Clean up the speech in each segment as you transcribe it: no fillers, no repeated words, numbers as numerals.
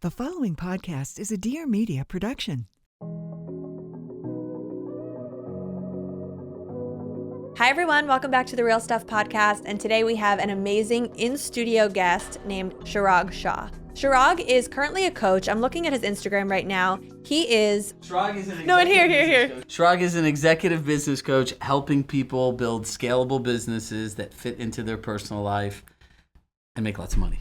The following podcast is a Dear Media production. Hi everyone, welcome back to the Real Stuff podcast, and today we have an amazing in-studio guest named Chirag Shah. Chirag is currently a coach. I'm looking at his Instagram right now. He is... Chirag is an here. Chirag is an executive business coach helping people build scalable businesses that fit into their personal life and make lots of money.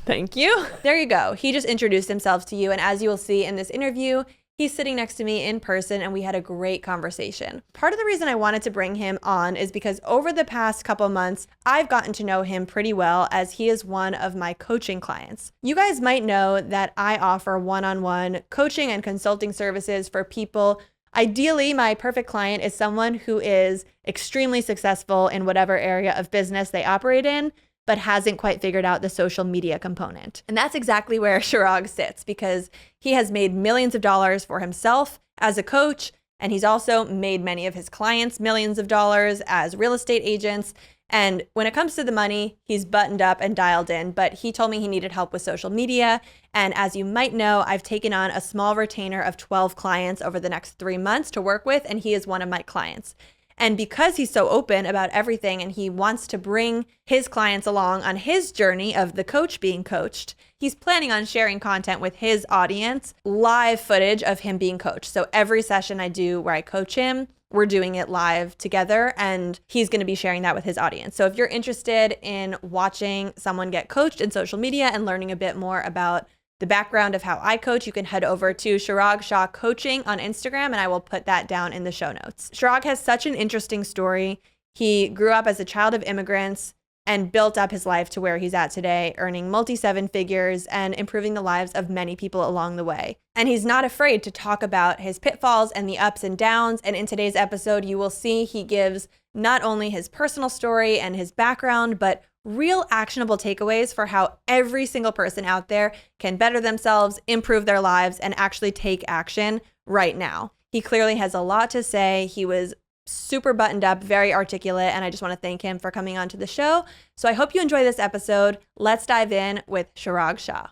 Thank you. There you go. He just introduced himself to you, and as you will see in this interview, he's sitting next to me in person, and we had a great conversation. Part of the reason I wanted to bring him on is because over the past couple months, I've gotten to know him pretty well, as he is one of my coaching clients. You guys might know that I offer one-on-one coaching and consulting services for people. Ideally, my perfect client is someone who is extremely successful in whatever area of business they operate in, but hasn't quite figured out the social media component. And that's exactly where Chirag sits, because he has made millions of dollars for himself as a coach, and he's also made many of his clients millions of dollars as real estate agents. And when it comes to the money, he's buttoned up and dialed in, but he told me he needed help with social media. And as you might know, I've taken on a small retainer of 12 clients over the next 3 months to work with, and he is one of my clients. And because he's so open about everything and he wants to bring his clients along on his journey of the coach being coached, he's planning on sharing content with his audience, live footage of him being coached. So every session I do where I coach him, we're doing it live together, and he's going to be sharing that with his audience. So if you're interested in watching someone get coached in social media and learning a bit more about the background of how I coach, you can head over to Chirag Shah Coaching on Instagram, and I will put that down in the show notes. Chirag has such an interesting story. He grew up as a child of immigrants and built up his life to where he's at today, earning multi-seven figures and improving the lives of many people along the way. And he's not afraid to talk about his pitfalls and the ups and downs. And in today's episode, you will see he gives not only his personal story and his background, but real actionable takeaways for how every single person out there can better themselves, improve their lives, and actually take action right now. He clearly has a lot to say. He was super buttoned up, very articulate, and I just want to thank him for coming on to the show. So I hope you enjoy this episode. Let's dive in with Chirag Shah.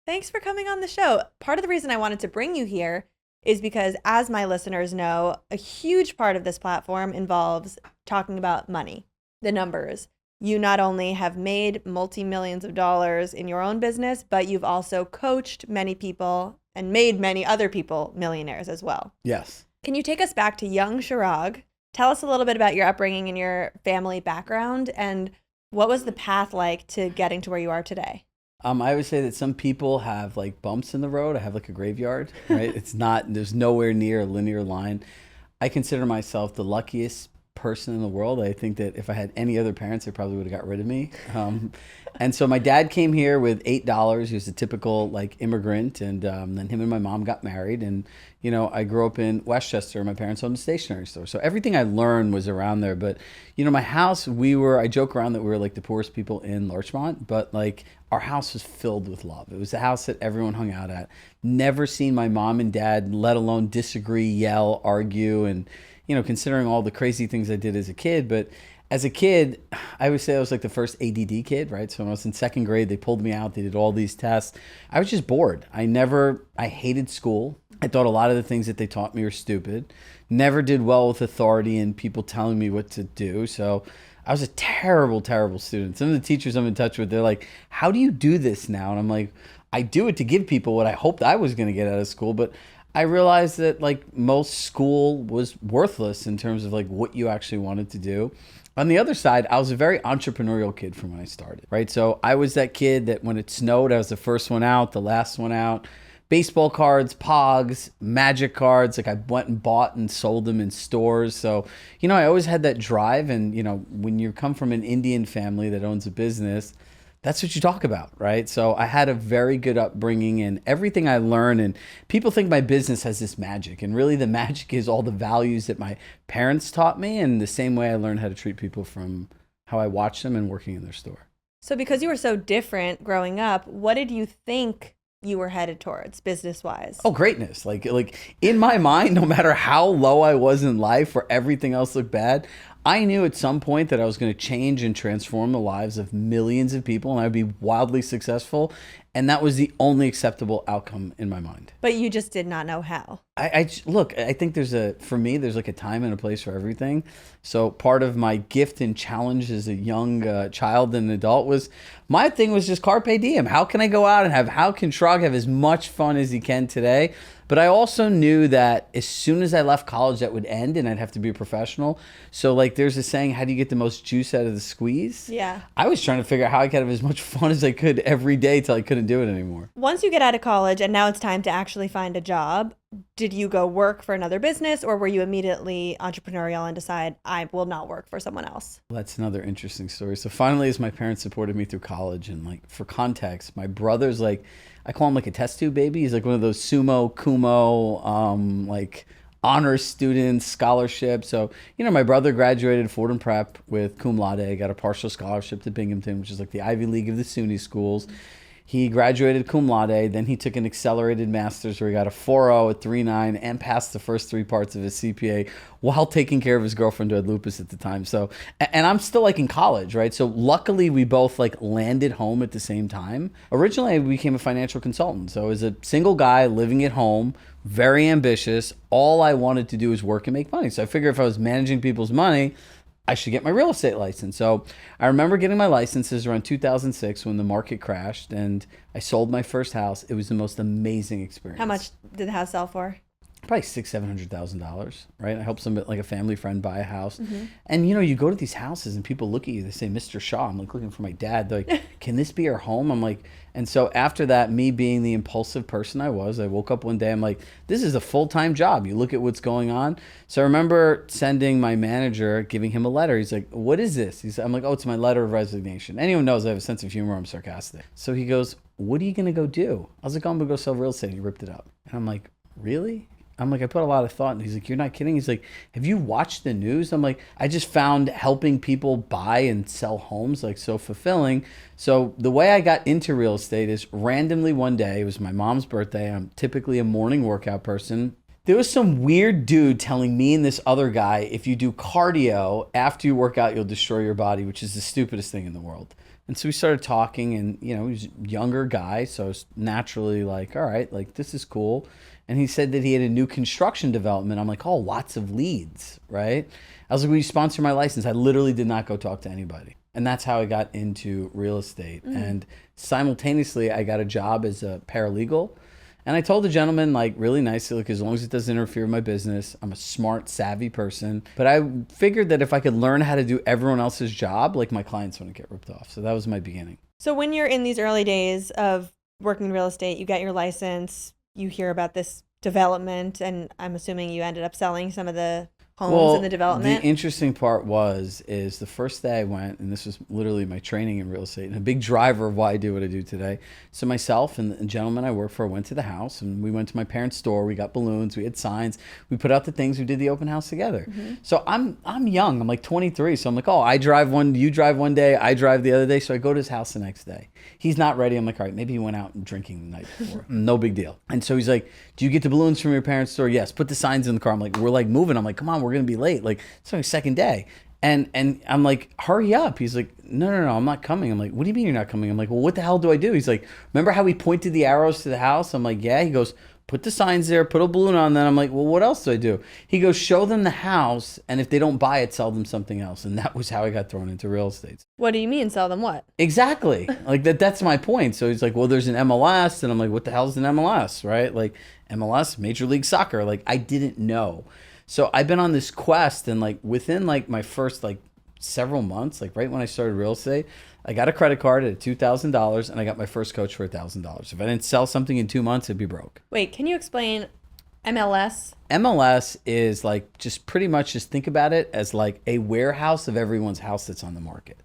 Thanks for coming on the show. Part of the reason I wanted to bring you here is because, as my listeners know, a huge part of this platform involves talking about money, the numbers. You not only have made multi-millions of dollars in your own business, but you've also coached many people and made many other people millionaires as well. Yes. Can you take us back to young Chirag? Tell us a little bit about your upbringing and your family background, and what was the path like to getting to where you are today? I would say that some people have like bumps in the road. I have like a graveyard, right? There's nowhere near a linear line. I consider myself the luckiest person in the world. I think that if I had any other parents, they probably would have got rid of me. And so my dad came here with $8. He was a typical like immigrant, and then him and my mom got married. And you know, I grew up in Westchester. My parents owned a stationery store, so everything I learned was around there. But you know, my house, I joke around that we were like the poorest people in Larchmont, but like our house was filled with love. It was the house that everyone hung out at. Never seen my mom and dad, let alone disagree, yell, argue, and you know, considering all the crazy things I did as a kid. But as a kid, I would say I was like the first ADD kid, right? So when I was in second grade, they pulled me out. They did all these tests. I was just bored. I hated school. I thought a lot of the things that they taught me were stupid. Never did well with authority and people telling me what to do. So I was a terrible, terrible student. Some of the teachers I'm in touch with, they're like, how do you do this now? And I'm like, I do it to give people what I hoped I was going to get out of school. But I realized that like most school was worthless in terms of like what you actually wanted to do. On the other side, I was a very entrepreneurial kid from when I started, right? So I was that kid that when it snowed, I was the first one out, the last one out. Baseball cards, Pogs, Magic cards, like I went and bought and sold them in stores. So, you know, I always had that drive. And, you know, when you come from an Indian family that owns a business, that's what you talk about, right? So I had a very good upbringing, and everything I learned, and people think my business has this magic, and really the magic is all the values that my parents taught me, and the same way I learned how to treat people from how I watched them and working in their store. So because you were so different growing up, what did you think you were headed towards business-wise? Oh, greatness. Like in my mind, no matter how low I was in life or everything else looked bad, I knew at some point that I was going to change and transform the lives of millions of people, and I'd be wildly successful. And that was the only acceptable outcome in my mind. But you just did not know how. Look, I think for me, there's like a time and a place for everything. So part of my gift and challenge as a young child and adult was, my thing was just carpe diem. How can I go out and how can Chirag have as much fun as he can today? But I also knew that as soon as I left college, that would end and I'd have to be a professional. So like there's a saying, how do you get the most juice out of the squeeze? Yeah. I was trying to figure out how I could have as much fun as I could every day till I couldn't do it anymore. Once you get out of college and now it's time to actually find a job, did you go work for another business, or were you immediately entrepreneurial and decide I will not work for someone else? Well, that's another interesting story. So finally, as my parents supported me through college, and like for context, my brother's like, I call him like a test tube baby. He's like one of those sumo, kumo, like honors students, scholarship. So, my brother graduated Fordham Prep with cum laude, got a partial scholarship to Binghamton, which is like the Ivy League of the SUNY schools. He graduated cum laude, then he took an accelerated master's where he got a 4.0, a 3.9, and passed the first 3 parts of his CPA while taking care of his girlfriend who had lupus at the time. So, and I'm still like in college, right? So luckily we both like landed home at the same time. Originally I became a financial consultant. So as a single guy living at home, very ambitious, all I wanted to do was work and make money. So I figured if I was managing people's money, I should get my real estate license. So I remember getting my licenses around 2006 when the market crashed and I sold my first house. It was the most amazing experience. How much did the house sell for? Probably $600,000-$700,000, right? I helped like a family friend buy a house. Mm-hmm. And you go to these houses and people look at you, they say, Mr. Shaw. I'm like looking for my dad. They're like, can this be our home? I'm like, and so after that, me being the impulsive person I was, I woke up one day, I'm like, this is a full-time job. You look at what's going on. So I remember sending my manager, giving him a letter. He's like, what is this? I'm like, oh, it's my letter of resignation. Anyone knows I have a sense of humor. I'm sarcastic. So he goes, what are you going to go do? I was like, oh, I'm going to go sell real estate. And he ripped it up. And I'm like, really? I'm like, I put a lot of thought. And he's like, you're not kidding? He's like, have you watched the news? I'm like, I just found helping people buy and sell homes like so fulfilling. So the way I got into real estate is randomly one day, it was my mom's birthday. I'm typically a morning workout person. There was some weird dude telling me and this other guy, if you do cardio after you work out, you'll destroy your body, which is the stupidest thing in the world. And so we started talking and, he was a younger guy. So I was naturally like, all right, like this is cool. And he said that he had a new construction development. I'm like, oh, lots of leads, right? I was like, will you sponsor my license? I literally did not go talk to anybody. And that's how I got into real estate. Mm. And simultaneously, I got a job as a paralegal. And I told the gentleman, like, really nicely, like, as long as it doesn't interfere with my business, I'm a smart, savvy person. But I figured that if I could learn how to do everyone else's job, like, my clients wouldn't get ripped off. So that was my beginning. So when you're in these early days of working in real estate, you get your license, you hear about this development, and I'm assuming you ended up selling some of the homes in the development. The interesting part is the first day I went, and this was literally my training in real estate and a big driver of why I do what I do today. So myself and the gentleman I work for went to the house, and we went to my parents' store. We got balloons, we had signs, we put out the things, we did the open house together. Mm-hmm. So I'm young, I'm like 23. So I'm like, oh, I drive one, you drive one day, I drive the other day. So I go to his house the next day. He's not ready. I'm like, all right, maybe he went out and drinking the night before. No big deal. And so he's like, do you get the balloons from your parents' store? Yes. Put the signs in the car. I'm like, we're like moving. I'm like, come on, we're going to be late. Like, it's my second day. And I'm like, hurry up. He's like, no, I'm not coming. I'm like, what do you mean you're not coming? I'm like, well, what the hell do I do? He's like, remember how we pointed the arrows to the house? I'm like, yeah. He goes, put the signs there, put a balloon on. Then I'm like, well, what else do I do? He goes, show them the house, and if they don't buy it, sell them something else. And that was how I got thrown into real estate. What do you mean, sell them what? Exactly. Like that's my point. So he's like, well, there's an MLS. And I'm like, what the hell is an MLS, right? Like MLS, Major League Soccer. Like I didn't know. So I've been on this quest, and like within like my first like several months, like right when I started real estate, I got a credit card at $2,000 and I got my first coach for $1,000. If I didn't sell something in 2 months, it'd be broke. Wait, can you explain MLS? MLS is like just pretty much just think about it as like a warehouse of everyone's house that's on the market.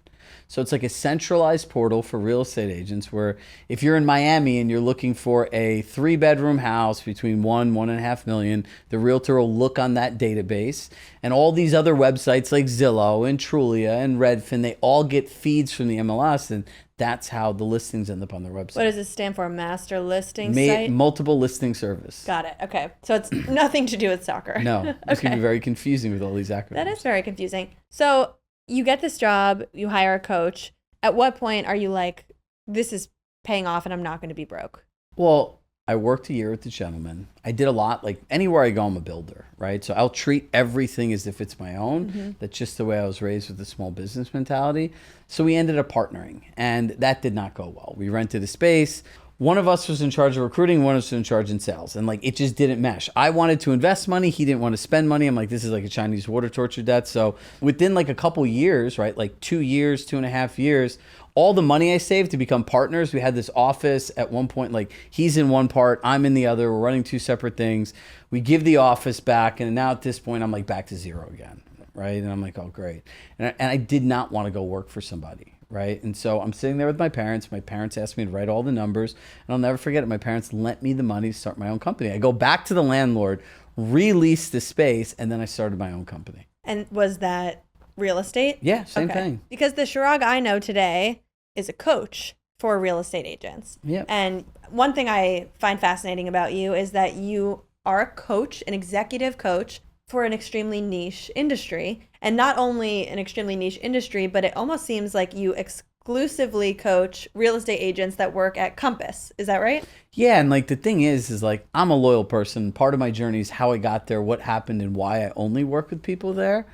So it's like a centralized portal for real estate agents where if you're in Miami and you're looking for a 3-bedroom house between 1.5 million, the realtor will look on that database, and all these other websites like Zillow and Trulia and Redfin, they all get feeds from the MLS, and that's how the listings end up on their website. What does this stand for? Master listing site? Multiple listing service. Got it. Okay. So it's nothing to do with soccer. No. It's going to be very confusing with all these acronyms. That is very confusing. So you get this job, you hire a coach. At what point are you like, this is paying off and I'm not going to be broke? Well, I worked a year with the gentleman. I did a lot, like anywhere I go, I'm a builder, right? So I'll treat everything as if it's my own. That's just the way I was raised with the small business mentality. So we ended up partnering, and that did not go well. We rented a space. One of us was in charge of recruiting, one of us was in charge in sales, and like it just didn't mesh. I wanted to invest money, he didn't want to spend money. I'm like, this is like a Chinese water torture debt. So within like a couple years, right, like 2 years, 2.5 years, all the money I saved to become partners, we had this office at one point, like he's in one part, I'm in the other, we're running two separate things. We give the office back, and now at this point, I'm like back to zero again, right? And I'm like, oh, great. And I did not want to go work for somebody. Right. And so I'm sitting there with my parents. My parents asked me to write all the numbers, and I'll never forget it. My parents lent me the money to start my own company. I go back to the landlord, release the space, and then I started my own company. And was that real estate? Yeah, same thing. Because the Chirag I know today is a coach for real estate agents. Yeah. And one thing I find fascinating about you is that you are a coach, an executive coach for an extremely niche industry. And not only an extremely niche industry, but it almost seems like you exclusively coach real estate agents that work at Compass. Is that right? Yeah. And like the thing is like I'm a loyal person. Part of my journey is how I got there, what happened, and why I only work with people there.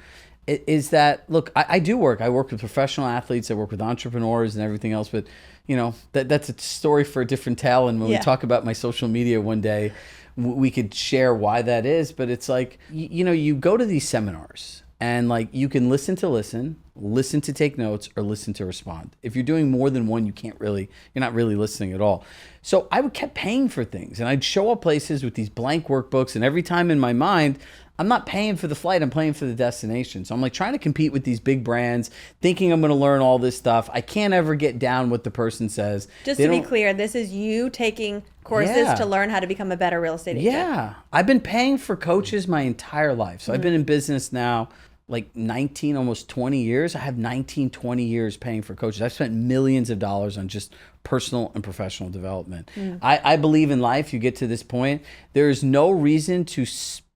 It is that, look, I do work. I work with professional athletes. I work with entrepreneurs and everything else. But, you know, that's a story for a different tale. And when we talk about my social media one day, we could share why that is. But it's like, you know, you go to these seminars and like you can listen to take notes, or listen to respond. If you're doing more than one, you're not really listening at all. So I kept paying for things, and I'd show up places with these blank workbooks, and every time in my mind, I'm not paying for the flight, I'm paying for the destination. So I'm like trying to compete with these big brands, thinking I'm going to learn all this stuff. I can't ever get down what the person says. Just to be clear, this is you taking courses to learn how to become a better real estate agent. Yeah. I've been paying for coaches my entire life. So I've been in business now like 19, almost 20 years. I have 19, 20 years paying for coaches. I've spent millions of dollars on just personal and professional development. I believe in life, you get to this point, there is no reason to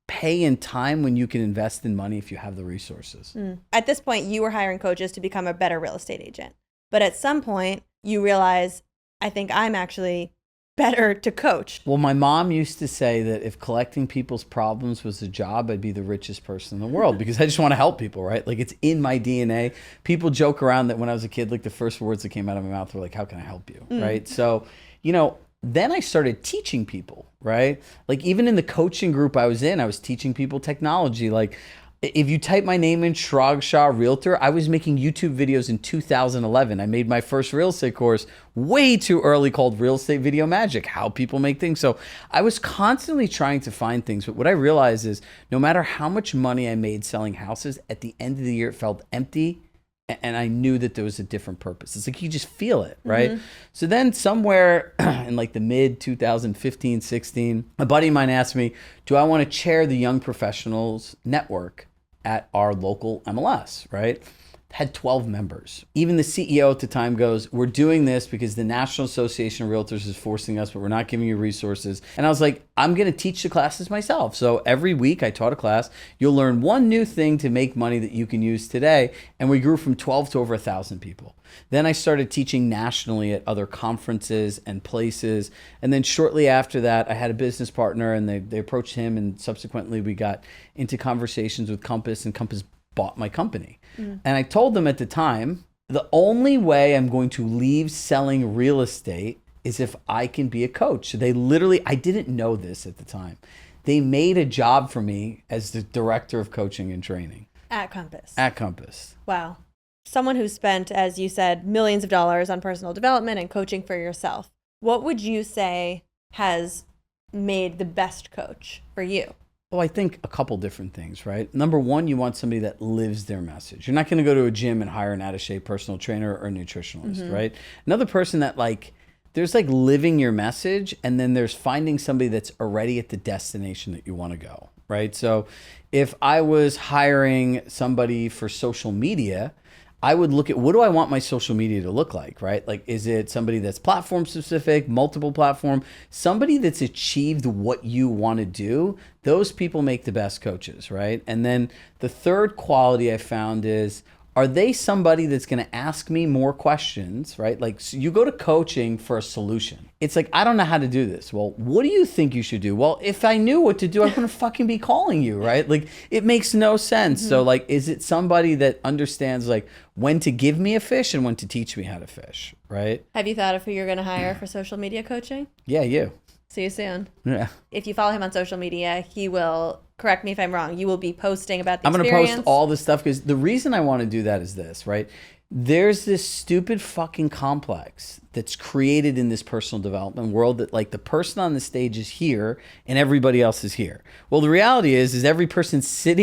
pay in time when you can invest in money if you have the resources. At this point, you were hiring coaches to become a better real estate agent. But at some point, you realize, I think I'm actually better to coach. Well, my mom used to say that if collecting people's problems was a job, I'd be the richest person in the world, because I just want to help people, right? Like it's in my DNA. People joke around that when I was a kid, like the first words that came out of my mouth were like, how can I help you, right? So, you know, then I started teaching people, right? Like even in the coaching group I was in, I was teaching people technology. Like if you type my name in, Chirag Shah Realtor, I was making YouTube videos in 2011. I made my first real estate course way too early called Real Estate Video Magic, how people make things. So I was constantly trying to find things. But what I realized is no matter how much money I made selling houses, at the end of the year, it felt empty. And I knew that there was a different purpose. It's like you just feel it, right? So then somewhere in like the mid 2015, 16, a buddy of mine asked me, do I want to chair the Young Professionals Network at our local MLS, right? Had 12 members. Even the CEO at the time goes, we're doing this because the National Association of Realtors is forcing us, but we're not giving you resources. And I was like, I'm going to teach the classes myself. So every week I taught a class. You'll learn one new thing to make money that you can use today. And we grew from 12 to over 1,000 people. Then I started teaching nationally at other conferences and places. And then shortly after that, I had a business partner, and they approached him. And subsequently, we got into conversations with Compass, and Compass bought my company. And I told them at the time, the only way I'm going to leave selling real estate is if I can be a coach. So they literally, I didn't know this at the time, they made a job for me as the director of coaching and training. At Compass. At Compass. Wow. Someone who spent, as you said, millions of dollars on personal development and coaching for yourself. What would you say has made the best coach for you? Well, I think a couple different things, right? Number one, you want somebody that lives their message. You're not going to go to a gym and hire an out-of-shape personal trainer or a nutritionalist, right? Another person that there's living your message, and then there's finding somebody that's already at the destination that you want to go, right? So if I was hiring somebody for social media, I would look at, what do I want my social media to look like, right? Like, is it somebody that's platform specific, multiple platform, somebody that's achieved what you want to do? Those people make the best coaches, right? And then the third quality I found is, are they somebody that's going to ask me more questions, right? Like, so you go to coaching for a solution. It's like, I don't know how to do this. Well, what do you think you should do? Well, if I knew what to do, I wouldn't fucking be calling you, right? Like, it makes no sense. So like, is it somebody that understands like when to give me a fish and when to teach me how to fish, right? Have you thought of who you're going to hire for social media coaching? Yeah, you. See you soon. Yeah. If you follow him on social media, he will, correct me if I'm wrong, you will be posting about the I'm going to experience. post all this stuff because the reason I want to do that is this, right? There's this stupid fucking complex that's created in this personal development world that like the person on the stage is here and everybody else is here. Well, the reality is every person on stage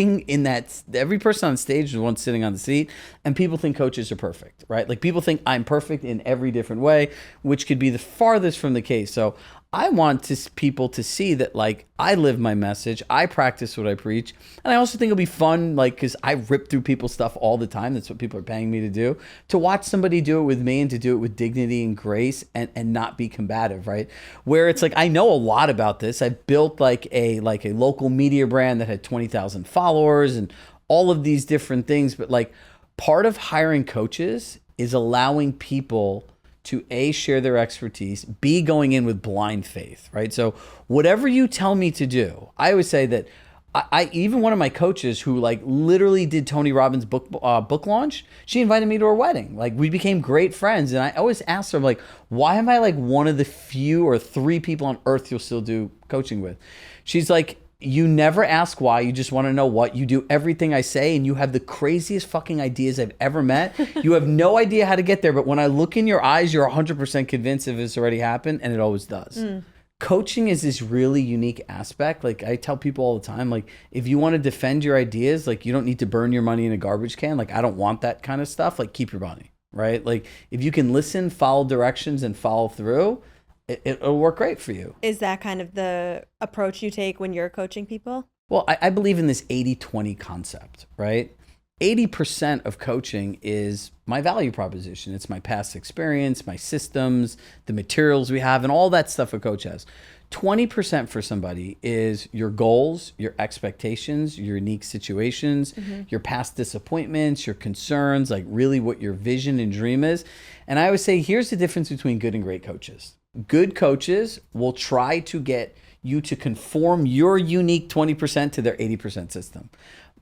is the one sitting on the seat, and people think coaches are perfect, right? Like people think I'm perfect in every different way, which could be the farthest from the case. So I want people to see that like I live my message, I practice what I preach, and I also think it'll be fun, like because I rip through people's stuff all the time. That's what people are paying me to do. To watch somebody do it with me and to do it with dignity and grace and not be combative, right? Where it's like I know a lot about this. I built like a local media brand that had 20,000 followers and all of these different things. But like part of hiring coaches is allowing people to A, share their expertise, B, going in with blind faith, right? So whatever you tell me to do, I always say that I even one of my coaches who like literally did Tony Robbins' book launch, she invited me to her wedding. Like we became great friends. And I always asked her like, why am I like one of the few or 3 people on earth you'll still do coaching with? She's like, you never ask why, you just want to know what. You do everything I say and you have the craziest fucking ideas I've ever met. You have no idea how to get there, but when I look in your eyes, you're 100% convinced if it's already happened, and it always does. Coaching is this really unique aspect. Like I tell people all the time, like if you want to defend your ideas, like you don't need to burn your money in a garbage can. Like I don't want that kind of stuff. Like keep your money, right? Like if you can listen, follow directions, and follow through, it'll work great for you. Is that kind of the approach you take when you're coaching people? Well, I believe in this 80-20 concept, right? 80% of coaching is my value proposition. It's my past experience, my systems, the materials we have, and all that stuff a coach has. 20% for somebody is your goals, your expectations, your unique situations, your past disappointments, your concerns, like really what your vision and dream is. And I always say, here's the difference between good and great coaches. Good coaches will try to get you to conform your unique 20% to their 80% system.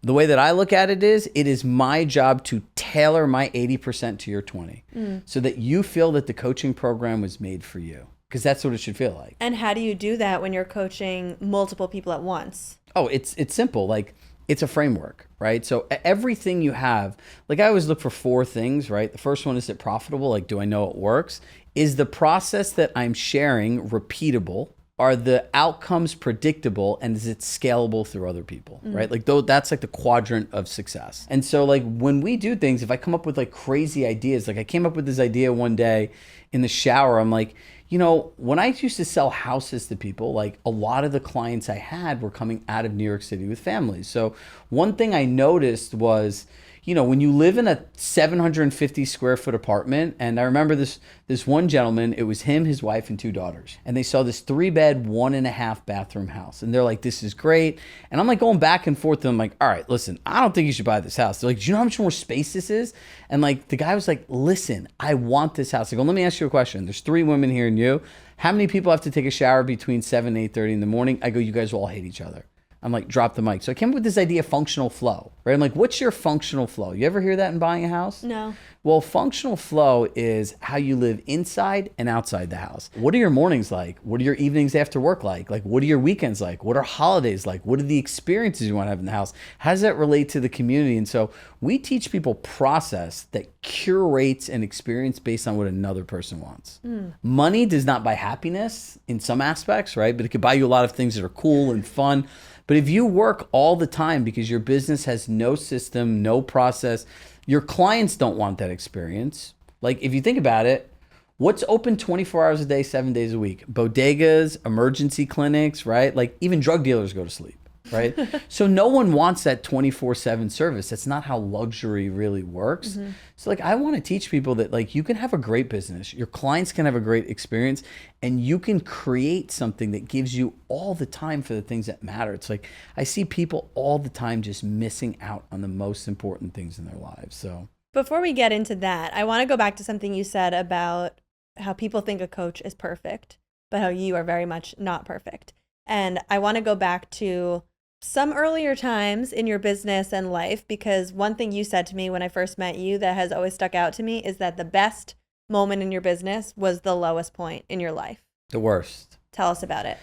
The way that I look at it is my job to tailor my 80% to your 20 so that you feel that the coaching program was made for you, because that's what it should feel like. And how do you do that when you're coaching multiple people at once? Oh, it's simple. Like it's a framework, right? So everything you have, like I always look for 4 things, right? The first one, is it profitable? Like, do I know it works? Is the process that I'm sharing repeatable? Are the outcomes predictable? And is it scalable through other people, right? Like that's like the quadrant of success. And so like when we do things, if I come up with like crazy ideas, like I came up with this idea one day in the shower, I'm like, you know, when I used to sell houses to people, like a lot of the clients I had were coming out of New York City with families. So one thing I noticed was, you know, when you live in a 750 square foot apartment, and I remember this one gentleman, it was him, his wife, and 2 daughters. And they saw this 3-bed, 1.5 bathroom house. And they're like, this is great. And I'm like going back and forth to them like, all right, listen, I don't think you should buy this house. They're like, do you know how much more space this is? And like the guy was like, listen, I want this house. I go, let me ask you a question. There's 3 women here and you. How many people have to take a shower between 7 and 8:30 in the morning? I go, you guys will all hate each other. I'm like, drop the mic. So I came up with this idea of functional flow, right? I'm like, what's your functional flow? You ever hear that in buying a house? No. Well, functional flow is how you live inside and outside the house. What are your mornings like? What are your evenings after work like? Like, what are your weekends like? What are holidays like? What are the experiences you want to have in the house? How does that relate to the community? And so we teach people process that curates an experience based on what another person wants. Money does not buy happiness in some aspects, right? But it could buy you a lot of things that are cool and fun. But if you work all the time because your business has no system, no process, your clients don't want that experience. Like if you think about it, what's open 24 hours a day, 7 days a week? Bodegas, emergency clinics, right? Like even drug dealers go to sleep, right? So no one wants that 24/7 service. That's not how luxury really works. So like I want to teach people that like you can have a great business, your clients can have a great experience, and you can create something that gives you all the time for the things that matter. It's like I see people all the time just missing out on the most important things in their lives. So Before we get into that, I want to go back to something you said about how people think a coach is perfect, but how you are very much not perfect. And I want to go back to some earlier times in your business and life, because one thing you said to me when I first met you that has always stuck out to me is that the best moment in your business was the lowest point in your life. The worst. Tell us about it.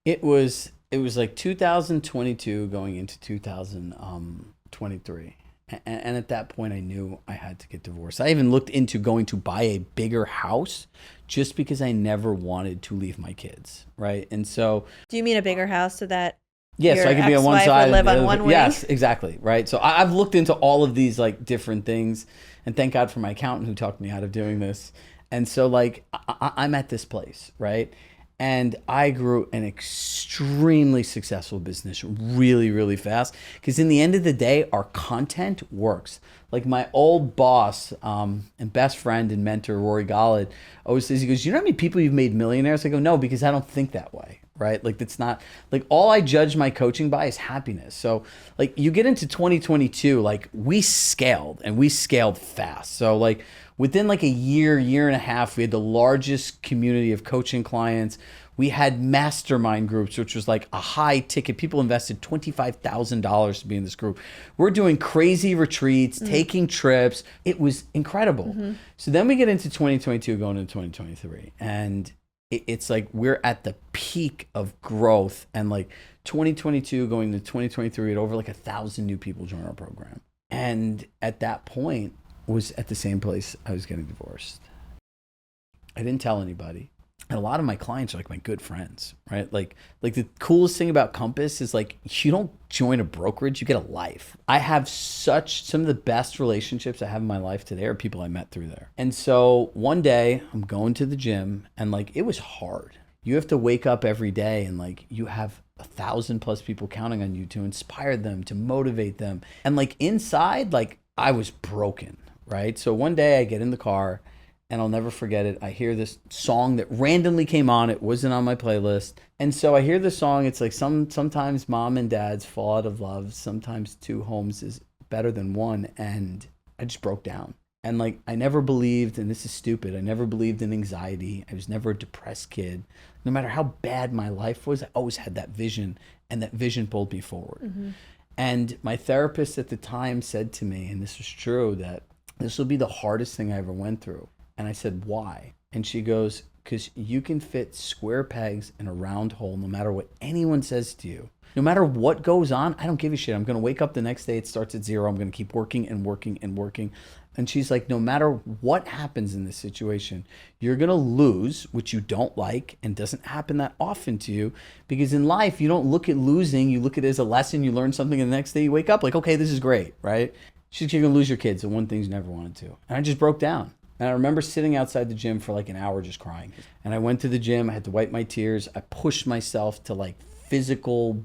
It was like 2022 going into 2023. And at that point, I knew I had to get divorced. I even looked into going to buy a bigger house just because I never wanted to leave my kids, right? And so... Do you mean a bigger house so that so I could be on one side? Would live on one wing? Yes, exactly, right? So I've looked into all of these like different things, and thank God for my accountant who talked me out of doing this. And so like I'm at this place, right? And I grew an extremely successful business really, really fast. Because in the end of the day, our content works. Like my old boss and best friend and mentor, Rory Gollett, always says, he goes, you know how many people you've made millionaires? I go, no, because I don't think that way, right? Like it's not, like all I judge my coaching by is happiness. So like you get into 2022, like we scaled and we scaled fast. So like within like a year and a half, we had the largest community of coaching clients. We had mastermind groups, which was like a high ticket. People invested $25,000 to be in this group. We're doing crazy retreats, taking trips. It was incredible. So then we get into 2022, going into 2023. And it's like we're at the peak of growth. And like 2022 going to 2023, at over like 1,000 new people join our program. And at that point, was at the same place I was getting divorced. I didn't tell anybody. And a lot of my clients are like my good friends, right? Like the coolest thing about Compass is like, you don't join a brokerage, you get a life. I have some of the best relationships I have in my life today are people I met through there. And so one day I'm going to the gym and like, it was hard. You have to wake up every day and like, you have 1,000+ people counting on you to inspire them, to motivate them. And like inside, like I was broken. Right. So one day I get in the car and I'll never forget it. I hear this song that randomly came on. It wasn't on my playlist. And so I hear the song. It's like sometimes mom and dads fall out of love. Sometimes two homes is better than one. And I just broke down. And like, I never believed, and this is stupid, I never believed in anxiety. I was never a depressed kid. No matter how bad my life was, I always had that vision, and that vision pulled me forward. And my therapist at the time said to me, and this was true, that this will be the hardest thing I ever went through. And I said, why? And she goes, because you can fit square pegs in a round hole no matter what anyone says to you. No matter what goes on, I don't give a shit. I'm going to wake up the next day. It starts at zero. I'm going to keep working and working and working. And she's like, no matter what happens in this situation, you're going to lose, which you don't like and doesn't happen that often to you. Because in life, you don't look at losing. You look at it as a lesson. You learn something, and the next day you wake up like, okay, this is great, right? She's going to lose your kids, the one thing you never wanted to. And I just broke down. And I remember sitting outside the gym for like an hour just crying. And I went to the gym. I had to wipe my tears. I pushed myself to like physical,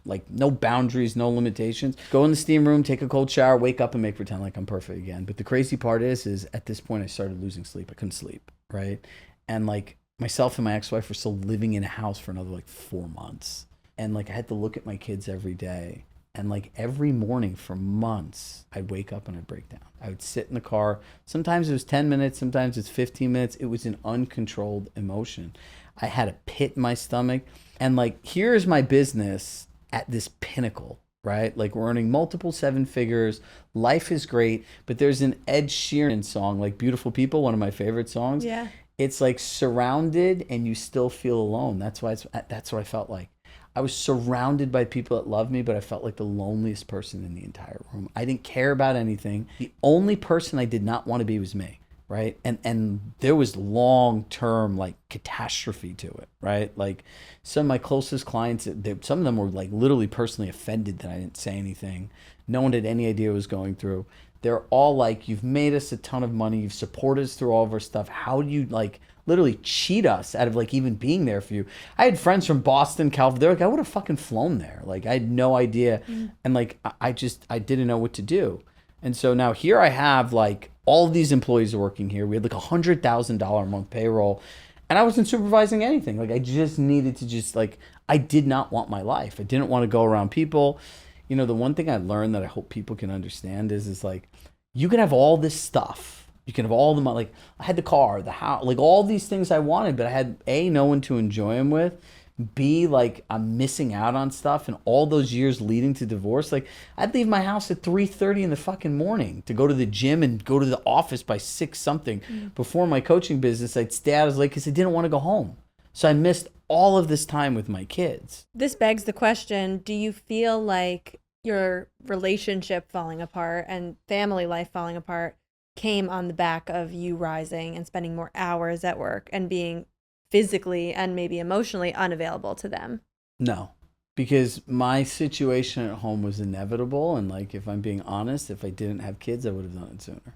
like no boundaries, no limitations. Go in the steam room, take a cold shower, wake up and make pretend like I'm perfect again. But the crazy part is at this point I started losing sleep. I couldn't sleep, right? And like myself and my ex-wife were still living in a house for another like 4 months. And like I had to look at my kids every day. And like every morning for months, I'd wake up and I'd break down. I would sit in the car. Sometimes it was 10 minutes, sometimes it's 15 minutes. It was an uncontrolled emotion. I had a pit in my stomach. And like, here's my business at this pinnacle, right? Like we're earning multiple 7 figures. Life is great. But there's an Ed Sheeran song, like Beautiful People, one of my favorite songs. Yeah. It's like surrounded and you still feel alone. That's what I felt like. I was surrounded by people that loved me, but I felt like the loneliest person in the entire room. I didn't care about anything. The only person I did not want to be was me, right? And there was long-term like catastrophe to it, right? Like some of my closest clients, some of them were like literally personally offended that I didn't say anything. No one had any idea what I was going through. They're all like, you've made us a ton of money. You've supported us through all of our stuff. How do you like literally cheat us out of like even being there for you? I had friends from Boston, California. They're like, I would have fucking flown there. Like I had no idea. And like, I didn't know what to do. And so now here I have like all of these employees are working here. We had like $100,000 a month payroll and I wasn't supervising anything. Like I just needed to I did not want my life. I didn't want to go around people. You know, the one thing I learned that I hope people can understand is like, you can have all this stuff. You can have all the money. Like I had the car, the house, like all these things I wanted, but I had A, no one to enjoy them with. B, like I'm missing out on stuff, and all those years leading to divorce, like I'd leave my house at 3:30 in the fucking morning to go to the gym and go to the office by 6 something. Before my coaching business, I'd stay out as late because I didn't want to go home. So I missed all of this time with my kids. This begs the question, do you feel like your relationship falling apart and family life falling apart came on the back of you rising and spending more hours at work and being physically and maybe emotionally unavailable to them? No, because my situation at home was inevitable. And like, if I'm being honest, if I didn't have kids, I would have done it sooner.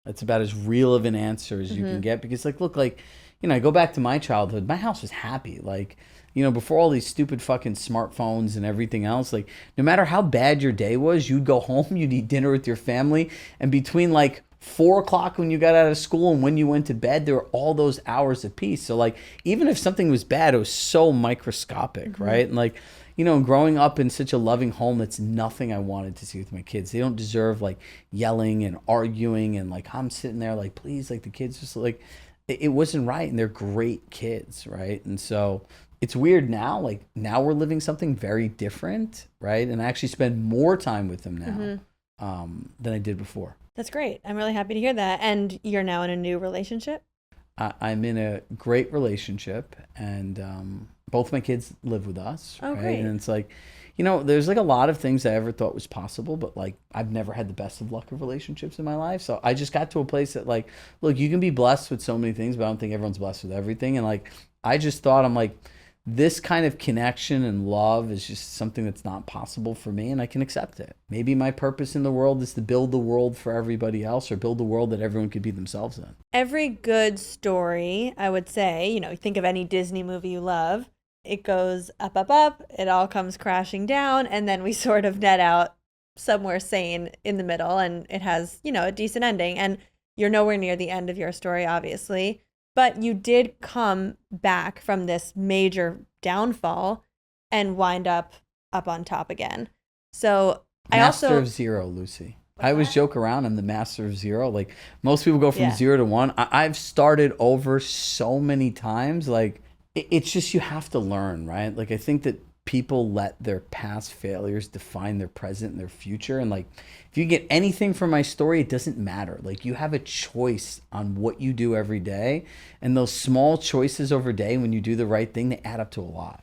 That's about as real of an answer as you can get. Because like, look, like, you know, I go back to my childhood, my house was happy. Like, you know, before all these stupid fucking smartphones and everything else, like no matter how bad your day was, you'd go home, you'd eat dinner with your family. And between like 4 o'clock when you got out of school and when you went to bed, there were all those hours of peace. So like, even if something was bad, it was so microscopic, right? And like, you know, growing up in such a loving home, that's nothing I wanted to see with my kids. They don't deserve like yelling and arguing and like, I'm sitting there like, please, like the kids just like, it wasn't right. And they're great kids, right? And so it's weird now, like now we're living something very different, right? And I actually spend more time with them now than I did before. That's great. I'm really happy to hear that. And you're now in a new relationship? I'm in a great relationship, and both my kids live with us. Oh, right? great. And it's like, you know, there's like a lot of things I ever thought was possible, but like I've never had the best of luck of relationships in my life. So I just got to a place that like, look, you can be blessed with so many things, but I don't think everyone's blessed with everything. And like, I just thought, I'm like, this kind of connection and love is just something that's not possible for me, and I can accept it. Maybe my purpose in the world is to build the world for everybody else, or build a world that everyone could be themselves in. Every good story, I would say, you know, think of any Disney movie you love, it goes up, up, up, it all comes crashing down, and then we sort of net out somewhere sane in the middle, and it has, you know, a decent ending. And you're nowhere near the end of your story, obviously. But you did come back from this major downfall and wind up on top again. So Master of zero, Lucie. I always joke around, I'm the master of zero. Like most people go from 0 to 1. I've started over so many times. Like it's just, you have to learn, right? Like I think that people let their past failures define their present and their future. And like, if you get anything from my story, it doesn't matter. Like you have a choice on what you do every day. And those small choices over day, when you do the right thing, they add up to a lot.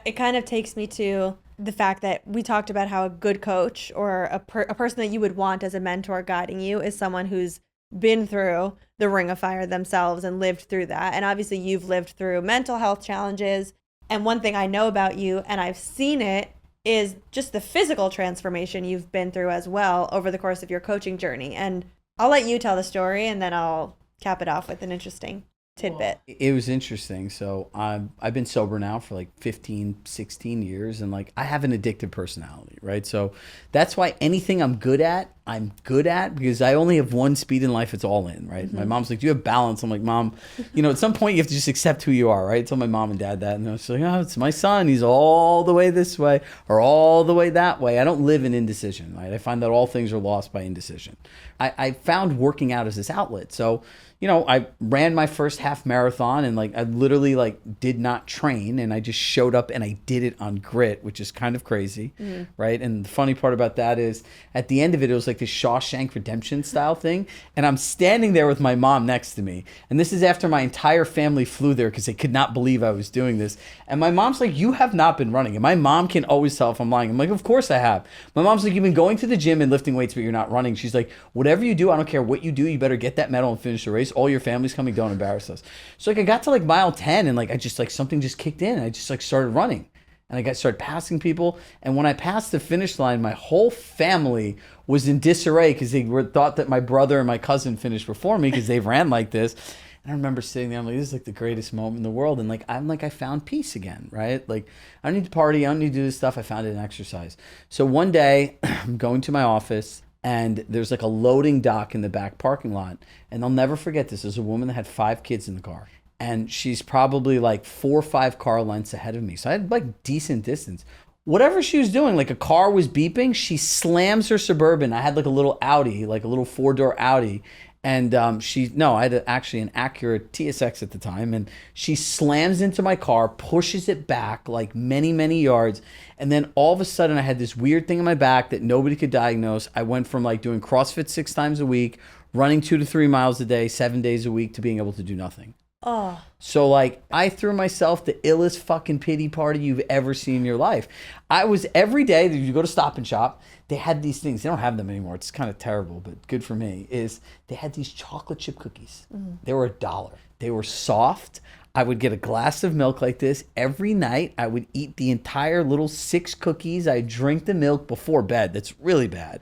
It kind of takes me to the fact that we talked about how a good coach or a person that you would want as a mentor guiding you is someone who's been through the ring of fire themselves and lived through that. And obviously you've lived through mental health challenges. And one thing I know about you, and I've seen it, is just the physical transformation you've been through as well over the course of your coaching journey. And I'll let you tell the story, and then I'll cap it off with an interesting tidbit. It was interesting. So I've been sober now for like 15, 16 years. And like I have an addictive personality, right? So that's why anything I'm good at because I only have one speed in life. It's all in, right? My mom's like, do you have balance? I'm like, Mom, you know, at some point you have to just accept who you are, right? I tell my mom and dad that. And they're like, oh, it's my son. He's all the way this way or all the way that way. I don't live in indecision, right? I find that all things are lost by indecision. I found working out as this outlet. So, you know, I ran my first half marathon, and like I literally like did not train, and I just showed up and I did it on grit, which is kind of crazy, right? And the funny part about that is at the end of it, it was like this Shawshank Redemption style thing, and I'm standing there with my mom next to me, and this is after my entire family flew there because they could not believe I was doing this. And my mom's like, you have not been running. And my mom can always tell if I'm lying. I'm like, of course I have. My mom's like, you've been going to the gym and lifting weights, but you're not running. She's like, whatever you do, I don't care what you do, you better get that medal and finish the race. All your family's coming, don't embarrass us. So like I got to like mile 10, and like I just like something just kicked in. I just like started running, and I started passing people. And when I passed the finish line, my whole family was in disarray because they thought that my brother and my cousin finished before me because they ran like this. And I remember sitting there, I'm like, this is like the greatest moment in the world. And like, I found peace again, right? Like I don't need to party, I don't need to do this stuff. I found it in exercise. So one day I'm going to my office, and there's like a loading dock in the back parking lot. And I'll never forget this. There's a woman that had 5 kids in the car, and she's probably like 4 or 5 car lengths ahead of me. So I had like decent distance. whatever she was doing, like a car was beeping, she slams her Suburban. I had like a little Audi, like a little 4-door Audi. And I had actually an Acura TSX at the time. And she slams into my car, pushes it back like many, many yards. And then all of a sudden I had this weird thing in my back that nobody could diagnose. I went from like doing CrossFit 6 times a week, running 2 to 3 miles a day, 7 days a week, to being able to do nothing. Oh. So like I threw myself the illest fucking pity party you've ever seen in your life. I was every day that you go to Stop and Shop, they had these things. They don't have them anymore. It's kind of terrible, but good for me. Is they had these chocolate chip cookies. They were $1. They were soft. I would get a glass of milk like this every night. I would eat the entire little 6 cookies. I drink the milk before bed. That's really bad.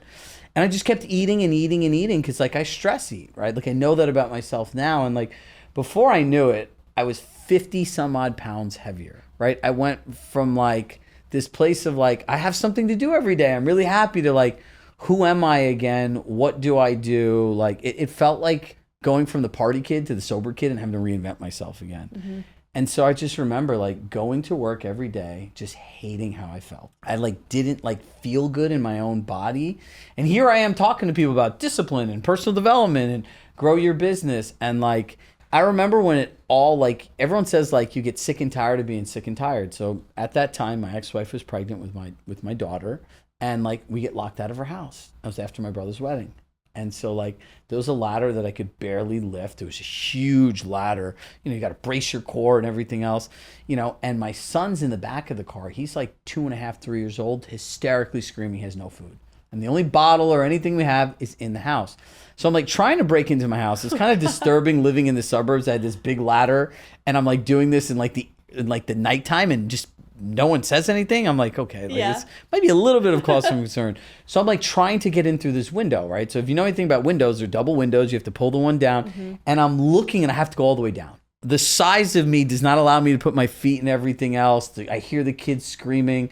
And I just kept eating and eating and eating because like I stress eat, right? Like I know that about myself now. And like before I knew it, I was 50 some odd pounds heavier, right? I went from like this place of like, I have something to do every day. I'm really happy to like, who am I again? What do I do? Like it felt like going from the party kid to the sober kid and having to reinvent myself again. And so I just remember like going to work every day, just hating how I felt. I like didn't like feel good in my own body. And here I am talking to people about discipline and personal development and grow your business. And like, I remember when it all like, everyone says like you get sick and tired of being sick and tired. So at that time, my ex-wife was pregnant with my daughter, and like we get locked out of her house. That was after my brother's wedding. And so like there was a ladder that I could barely lift. It was a huge ladder. You know, you got to brace your core and everything else, you know, and my son's in the back of the car. He's like 2.5, 3 years old, hysterically screaming, he has no food. And the only bottle or anything we have is in the house. So I'm like trying to break into my house. It's kind of disturbing living in the suburbs. I had this big ladder and I'm like doing this in the nighttime and just no one says anything. I'm like, okay, like this might be a little bit of cause for concern. So I'm like trying to get in through this window, right? So if you know anything about windows, they're double windows. You have to pull the one down and I'm looking and I have to go all the way down. The size of me does not allow me to put my feet and everything else. I hear the kids screaming.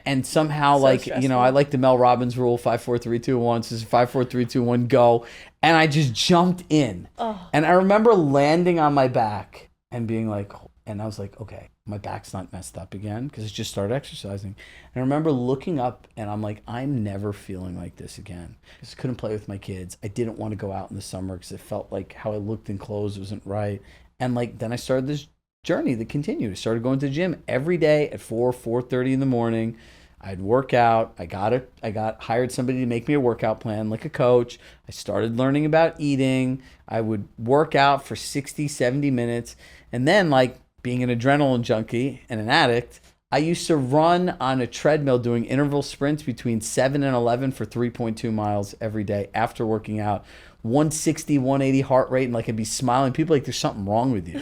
And somehow, so like, stressful. You know, I like the Mel Robbins rule, 5, 4, 3, 2, 1. So it's 5, 4, 3, 2, 1, go. And I just jumped in. Oh. And I remember landing on my back and being like, and I was like, okay, my back's not messed up again because I just started exercising. And I remember looking up and I'm like, I'm never feeling like this again. I just couldn't play with my kids. I didn't want to go out in the summer because it felt like how I looked in clothes wasn't right. And like, then I started this journey that continued. I started going to the gym every day at 4:30 in the morning. I'd work out. I got hired somebody to make me a workout plan, like a coach. I started learning about eating. I would work out for 60, 70 minutes. And then like being an adrenaline junkie and an addict, I used to run on a treadmill doing interval sprints between 7 and 11 for 3.2 miles every day after working out. 160, 180 heart rate. And like I'd be smiling. People like, there's something wrong with you.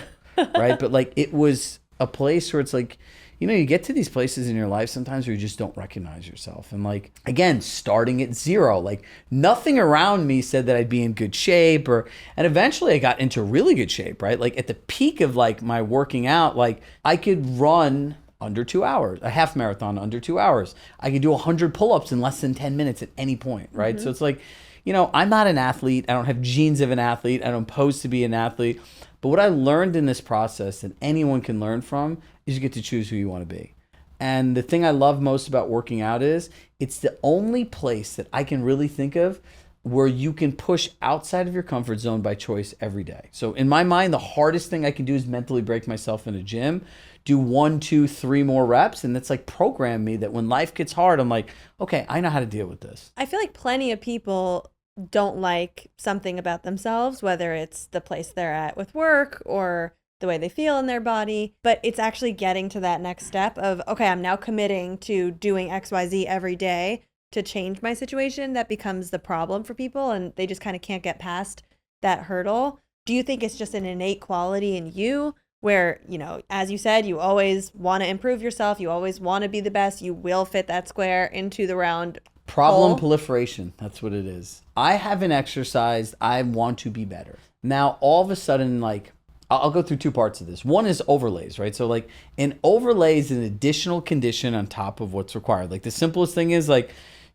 Right? But like it was a place where it's like, you know, you get to these places in your life sometimes where you just don't recognize yourself. And like, again, starting at zero, like nothing around me said that I'd be in good shape and eventually I got into really good shape, right? Like at the peak of like my working out, like I could run under 2 hours, a half marathon under 2 hours. I could do 100 pull-ups in less than 10 minutes at any point, right? So it's like, you know, I'm not an athlete. I don't have genes of an athlete. I don't pose to be an athlete. But what I learned in this process that anyone can learn from is you get to choose who you want to be. And the thing I love most about working out is it's the only place that I can really think of where you can push outside of your comfort zone by choice every day. So in my mind, the hardest thing I can do is mentally break myself in a gym, do 1, 2, 3 more reps. And that's like program me that when life gets hard, I'm like, okay, I know how to deal with this. I feel like plenty of people don't like something about themselves, whether it's the place they're at with work or the way they feel in their body, but it's actually getting to that next step of, okay, I'm now committing to doing XYZ every day to change my situation. That becomes the problem for people and they just kind of can't get past that hurdle. Do you think it's just an innate quality in you where, you know, as you said, you always want to improve yourself, you always want to be the best, you will fit that square into the round Problem hole? Proliferation. That's what it is. I haven't exercised. I want to be better. Now, all of a sudden, like, I'll go through 2 parts of this. One is overlays, right? So like an overlay is an additional condition on top of what's required. Like the simplest thing is like,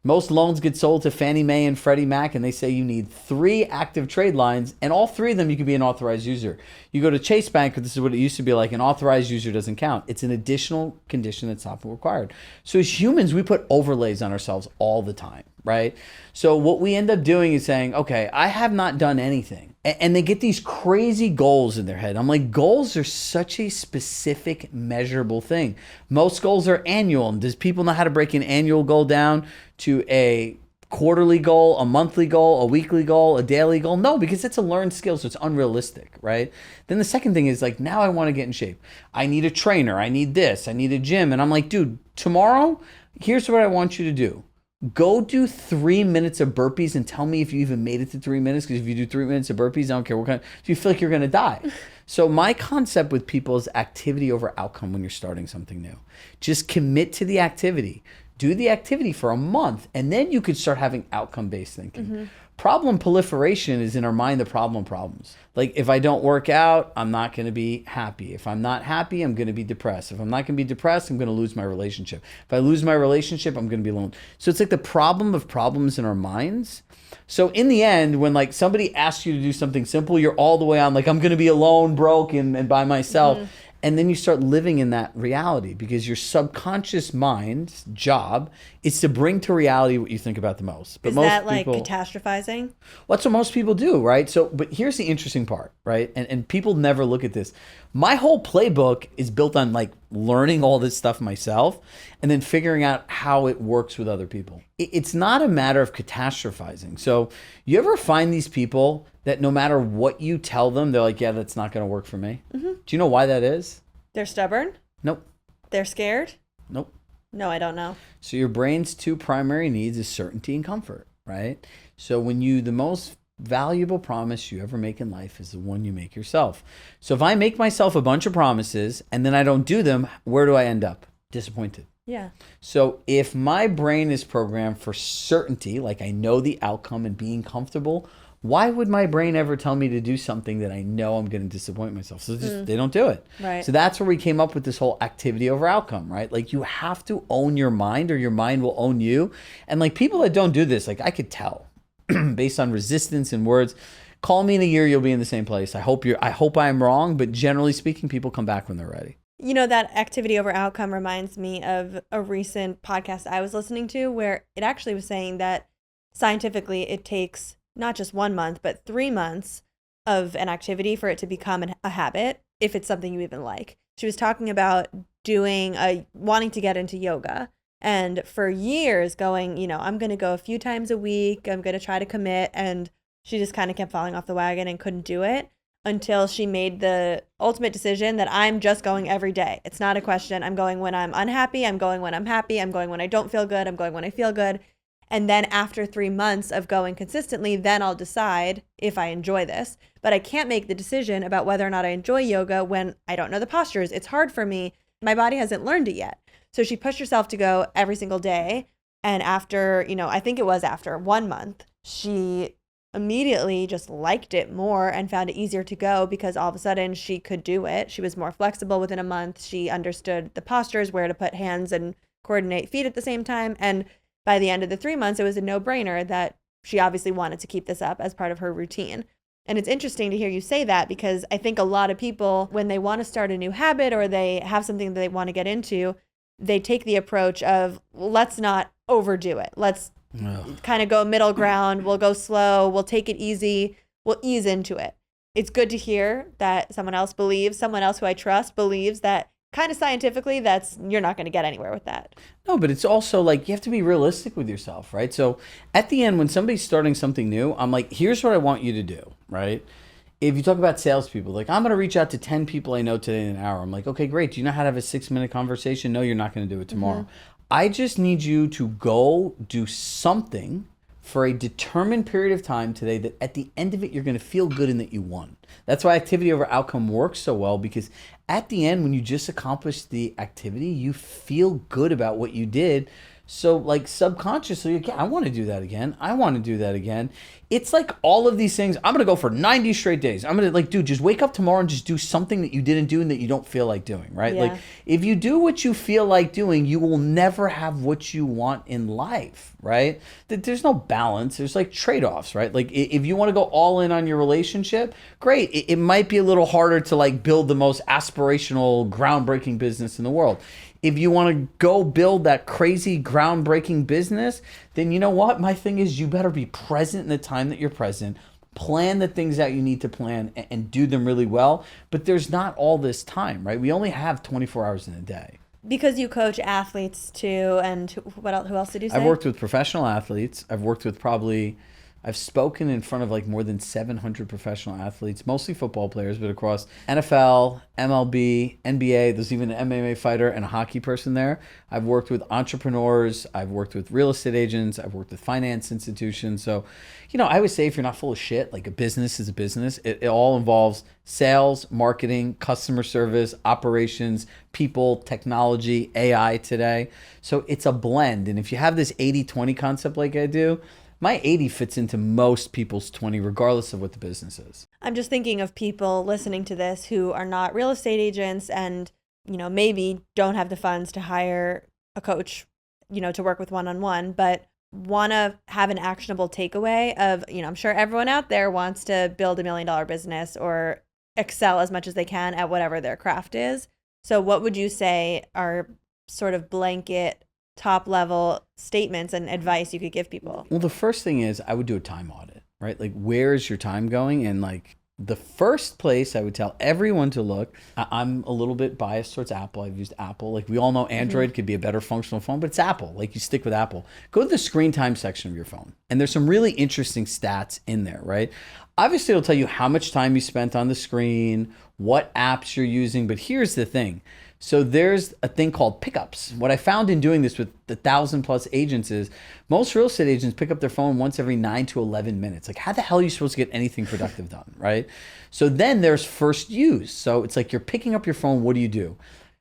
Most loans get sold to Fannie Mae and Freddie Mac, and they say you need 3 active trade lines, and all 3 of them you can be an authorized user. You go to Chase Bank, this is what it used to be like, an authorized user doesn't count. It's an additional condition that's often required. So as humans, we put overlays on ourselves all the time, right? So what we end up doing is saying, okay, I have not done anything. And they get these crazy goals in their head. I'm like, goals are such a specific, measurable thing. Most goals are annual. And does people know how to break an annual goal down to a quarterly goal, a monthly goal, a weekly goal, a daily goal? No, because it's a learned skill, so it's unrealistic, right? Then the second thing is like, now I want to get in shape. I need a trainer. I need this. I need a gym. And I'm like, dude, tomorrow, here's what I want you to do. Go do 3 minutes of burpees and tell me if you even made it to 3 minutes. Because if you do 3 minutes of burpees, I don't care what kind. Do you feel like you're going to die? So my concept with people is activity over outcome when you're starting something new. Just commit to the activity. Do the activity for a month, and then you could start having outcome-based thinking. Problem proliferation is in our mind the problems. Like, if I don't work out, I'm not going to be happy. If I'm not happy, I'm going to be depressed. If I'm not going to be depressed, I'm going to lose my relationship. If I lose my relationship, I'm going to be alone. So it's like the problem of problems in our minds. So in the end, when like somebody asks you to do something simple, you're all the way on like, I'm going to be alone, broke, and by myself. And then you start living in that reality because your subconscious mind's job is to bring to reality what you think about the most. But Is most that like people, catastrophizing? well, that's what most people do, right? So, but here's the interesting part, right? And people never look at this. My whole playbook is built on like learning all this stuff myself and then figuring out how it works with other people. It's not a matter of catastrophizing. So you ever find these people that no matter what you tell them, they're like, yeah, that's not going to work for me. Do you know why that is? They're stubborn? Nope. They're scared? Nope. No, I don't know. So your brain's 2 primary needs is certainty and comfort, right? So when the most valuable promise you ever make in life is the one you make yourself. So if I make myself a bunch of promises and then I don't do them, where do I end up? Disappointed. Yeah. So if my brain is programmed for certainty, like I know the outcome and being comfortable, why would my brain ever tell me to do something that I know I'm going to disappoint myself? So just, they don't do it. Right. So that's where we came up with this whole activity over outcome, right? Like you have to own your mind or your mind will own you. And like people that don't do this, like I could tell based on resistance and words, call me in a year, you'll be in the same place. I hope I'm wrong, but generally speaking, people come back when they're ready. You know, that activity over outcome reminds me of a recent podcast I was listening to where it actually was saying that scientifically it takes not just 1 month, but 3 months of an activity for it to become a habit, if it's something you even like. She was talking about wanting to get into yoga. And for years going, I'm going to go a few times a week. I'm going to try to commit. And she just kind of kept falling off the wagon and couldn't do it until she made the ultimate decision that I'm just going every day. It's not a question. I'm going when I'm unhappy. I'm going when I'm happy. I'm going when I don't feel good. I'm going when I feel good. And then after 3 months of going consistently, then I'll decide if I enjoy this. But I can't make the decision about whether or not I enjoy yoga when I don't know the postures. It's hard for me. My body hasn't learned it yet. So she pushed herself to go every single day. And after, I think it was after 1 month, she immediately just liked it more and found it easier to go because all of a sudden she could do it. She was more flexible within a month. She understood the postures, where to put hands and coordinate feet at the same time. And by the end of the 3 months, it was a no-brainer that she obviously wanted to keep this up as part of her routine. And it's interesting to hear you say that because I think a lot of people, when they want to start a new habit or they have something that they want to get into, they take the approach of, let's not overdo it. Let's kind of go middle ground. We'll go slow. We'll take it easy. We'll ease into it. It's good to hear that someone else who I trust believes that kind of scientifically, you're not going to get anywhere with that. No, but it's also like you have to be realistic with yourself, right? So at the end, when somebody's starting something new, I'm like, here's what I want you to do, right? If you talk about salespeople, like I'm going to reach out to 10 people I know today in an hour. I'm like, okay, great. Do you know how to have a 6-minute conversation? No, you're not going to do it tomorrow. Mm-hmm. I just need you to go do something for a determined period of time today that at the end of it, you're going to feel good and that you won. That's why activity over outcome works so well, because at the end, when you just accomplish the activity, you feel good about what you did. So like subconsciously, like, yeah, I want to do that again. I want to do that again. It's like all of these things. I'm going to go for 90 straight days. I'm going to like, dude, just wake up tomorrow and just do something that you didn't do and that you don't feel like doing, right? Yeah. Like if you do what you feel like doing, you will never have what you want in life, right? There's no balance. There's like trade-offs, right? Like if you want to go all in on your relationship, great. It might be a little harder to like build the most aspirational, groundbreaking business in the world. If you want to go build that crazy groundbreaking business, then you know what? My thing is you better be present in the time that you're present, plan the things that you need to plan and do them really well. But there's not all this time, right? We only have 24 hours in a day. Because you coach athletes too, and who else did you say? I've worked with professional athletes. I've spoken in front of like more than 700 professional athletes, mostly football players, but across NFL, MLB, NBA. There's even an MMA fighter and a hockey person there. I've worked with entrepreneurs. I've worked with real estate agents. I've worked with finance institutions. So, I would say if you're not full of shit, like a business is a business. It all involves sales, marketing, customer service, operations, people, technology, AI today. So it's a blend. And if you have this 80-20 concept like I do, my 80 fits into most people's 20, regardless of what the business is. I'm just thinking of people listening to this who are not real estate agents and, maybe don't have the funds to hire a coach, to work with one-on-one, but want to have an actionable takeaway of, I'm sure everyone out there wants to build $1 million business or excel as much as they can at whatever their craft is. So what would you say are sort of blanket top level statements and advice you could give people? Well, the first thing is I would do a time audit, right? Like, where is your time going? And like the first place I would tell everyone to look, I'm a little bit biased towards Apple. I've used Apple. Like we all know Android could be a better functional phone, but it's Apple. Like you stick with Apple. Go to the screen time section of your phone. And there's some really interesting stats in there, right? Obviously, it'll tell you how much time you spent on the screen, what apps you're using. But here's the thing. So there's a thing called pickups. What I found in doing this with the 1,000+ agents is most real estate agents pick up their phone once every 9 to 11 minutes. Like how the hell are you supposed to get anything productive done, right? So then there's first use. So it's like you're picking up your phone. What do you do?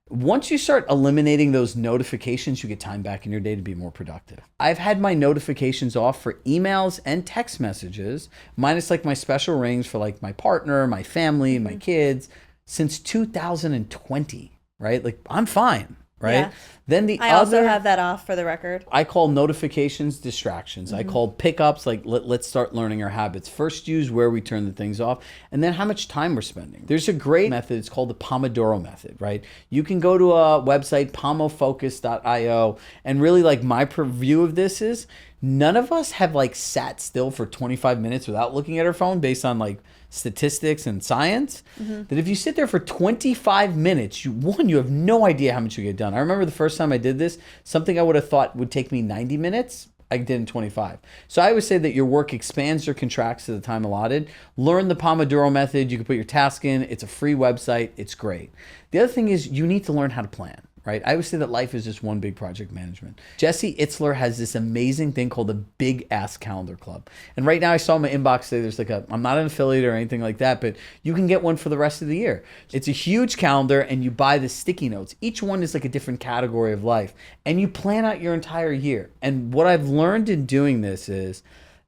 Once you start eliminating those notifications, you get time back in your day to be more productive. I've had my notifications off for emails and text messages, minus like my special rings for like my partner, my family, my kids, since 2020. Right? Like I'm fine, right? Yeah. Then I also have that off for the record. I call notifications distractions. I call pickups like let's start learning our habits. First use where we turn the things off and then how much time we're spending. There's a great method. It's called the Pomodoro method, right? You can go to a website, pomofocus.io, and really like my view of this is none of us have like sat still for 25 minutes without looking at our phone based on like statistics and science, that if you sit there for 25 minutes, you have no idea how much you get done. I remember the first time I did this, something I would have thought would take me 90 minutes, I did in 25. So I would say that your work expands or contracts to the time allotted. Learn the Pomodoro method. You can put your task in. It's a free website. It's great. The other thing is you need to learn how to plan. Right? I would say that life is just one big project management. Jesse Itzler has this amazing thing called the Big Ass Calendar Club. And right now I saw in my inbox today, there's like I'm not an affiliate or anything like that, but you can get one for the rest of the year. It's a huge calendar and you buy the sticky notes. Each one is like a different category of life and you plan out your entire year. And what I've learned in doing this is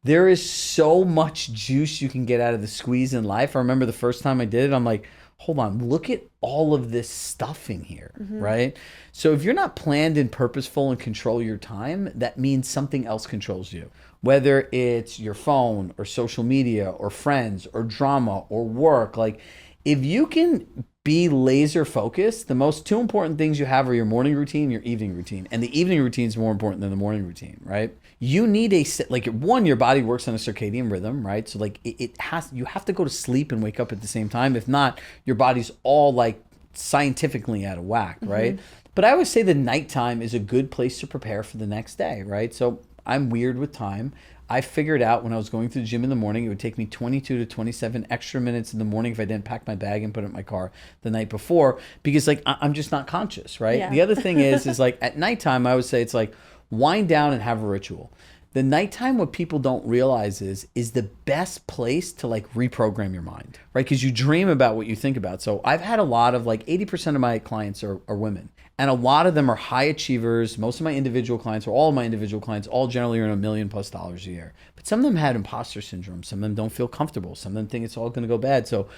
there is so much juice you can get out of the squeeze in life. I remember the first time I did it, I'm like, hold on, look at all of this stuff in here, right? So if you're not planned and purposeful and control your time, that means something else controls you. Whether it's your phone or social media or friends or drama or work, like if you can be laser focused, the most two important things you have are your morning routine, your evening routine. And the evening routine is more important than the morning routine, right? You need your body works on a circadian rhythm, right? So like you have to go to sleep and wake up at the same time. If not, your body's all like scientifically out of whack, right? But I would say the nighttime is a good place to prepare for the next day, right? So I'm weird with time. I figured out when I was going to the gym in the morning, it would take me 22 to 27 extra minutes in the morning if I didn't pack my bag and put it in my car the night before, because like I'm just not conscious, right? Yeah. The other thing is like at nighttime, I would say it's like wind down and have a ritual. The nighttime, what people don't realize is the best place to like reprogram your mind, right? Because you dream about what you think about. So I've had a lot of like 80% of my clients are women. And a lot of them are high achievers. Most of my individual clients, or all of my individual clients, all generally earn $1 million+ a year. But some of them had imposter syndrome. Some of them don't feel comfortable. Some of them think it's all going to go bad. So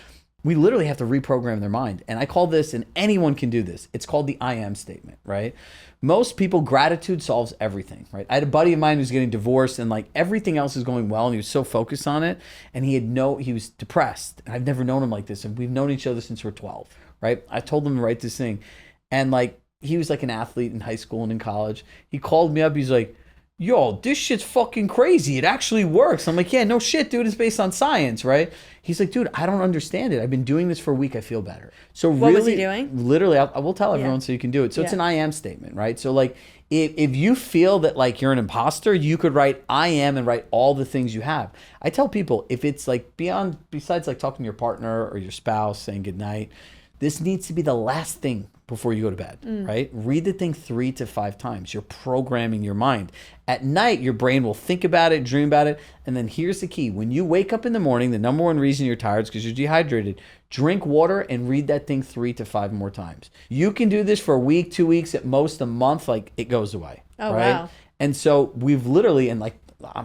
we literally have to reprogram their mind. And I call this, and anyone can do this, it's called the I am statement, right? Most people, gratitude solves everything, right? I had a buddy of mine who's getting divorced and like everything else is going well and he was so focused on it and he was depressed. And I've never known him like this. And we've known each other since we're 12, right? I told him to write this thing. And like, he was like an athlete in high school and in college. He called me up. He's like, yo, this shit's fucking crazy. It actually works. I'm like, yeah, no shit, dude. It's based on science, right? He's like, dude, I don't understand it. I've been doing this for a week. I feel better. So what really, was he doing? Literally, I will tell everyone so you can do it. So it's an I am statement, right? So like, if you feel that like you're an imposter, you could write I am and write all the things you have. I tell people, if it's like besides like talking to your partner or your spouse, saying goodnight, this needs to be the last thing before you go to bed, right? Read the thing 3 to 5 times. You're programming your mind. At night, your brain will think about it, dream about it. And then here's the key. When you wake up in the morning, the number one reason you're tired is because you're dehydrated. Drink water and read that thing 3 to 5 more times. You can do this for a week, 2 weeks, at most a month, like it goes away. Oh, right? wow. And so we've literally, and like,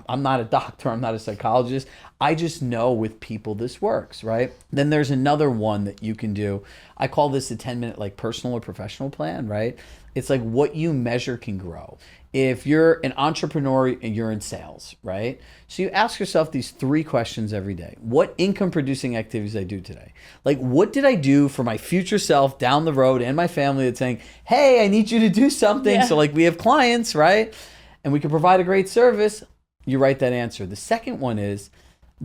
I'm not a doctor, I'm not a psychologist. I just know with people this works, right? Then there's another one that you can do. I call this a 10-minute like personal or professional plan, right? It's like what you measure can grow. If you're an entrepreneur and you're in sales, right? So you ask yourself these 3 questions every day. What income producing activities I do today? Like what did I do for my future self down the road and my family that's saying, hey, I need you to do something. Yeah. So like we have clients, right? And we can provide a great service. You write that answer. The second one is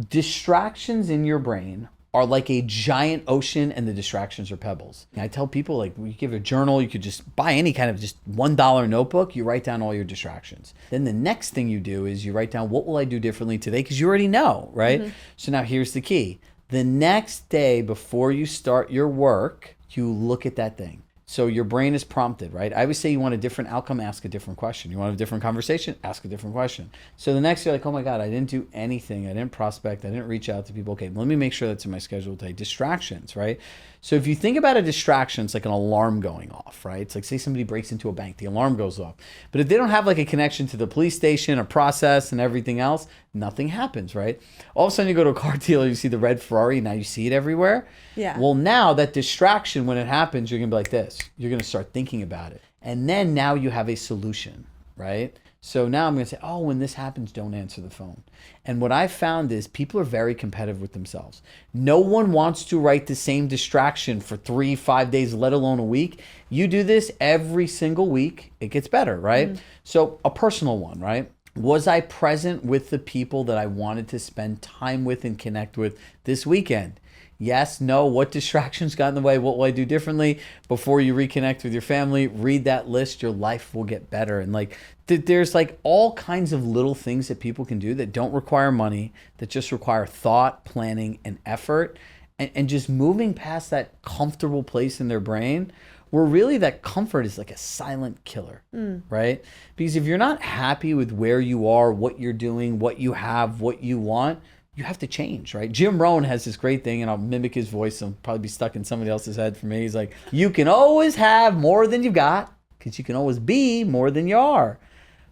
distractions in your brain are like a giant ocean and the distractions are pebbles. And I tell people, like, you give a journal, you could just buy any kind of just $1 notebook, you write down all your distractions. Then the next thing you do is you write down, what will I do differently today? Because you already know, right? So now here's the key. The next day before you start your work, you look at that thing. So your brain is prompted, right? I always say you want a different outcome, ask a different question. You want a different conversation, ask a different question. So the next you're like, oh my God, I didn't do anything. I didn't prospect. I didn't reach out to people. Okay, let me make sure that's in my schedule today. Distractions, right? So if you think about a distraction, it's like an alarm going off, right? It's like, say somebody breaks into a bank, the alarm goes off. But if they don't have like a connection to the police station, a process and everything else, nothing happens, right? All of a sudden you go to a car dealer, you see the red Ferrari, now you see it everywhere. Yeah. Well, now that distraction, when it happens, you're gonna be like this. You're gonna start thinking about it. And then now you have a solution, right? So now I'm gonna say, oh, when this happens, don't answer the phone. And what I found is people are very competitive with themselves. No one wants to write the same distraction for 3-5 days, let alone a week. You do this every single week, it gets better, right? So a personal one, right? Was I present with the people that I wanted to spend time with and connect with this weekend? Yes, no, what distractions got in the way? What will I do differently? Before you reconnect with your family, read that list, your life will get better. And like, there's like all kinds of little things that people can do that don't require money, that just require thought, planning, and effort, and just moving past that comfortable place in their brain where really that comfort is like a silent killer, right? Because if you're not happy with where you are, what you're doing, what you have, what you want, you have to change, right? Jim Rohn has this great thing, and I'll mimic his voice. I'll probably be stuck in somebody else's head for me. He's like, you can always have more than you've got because you can always be more than you are.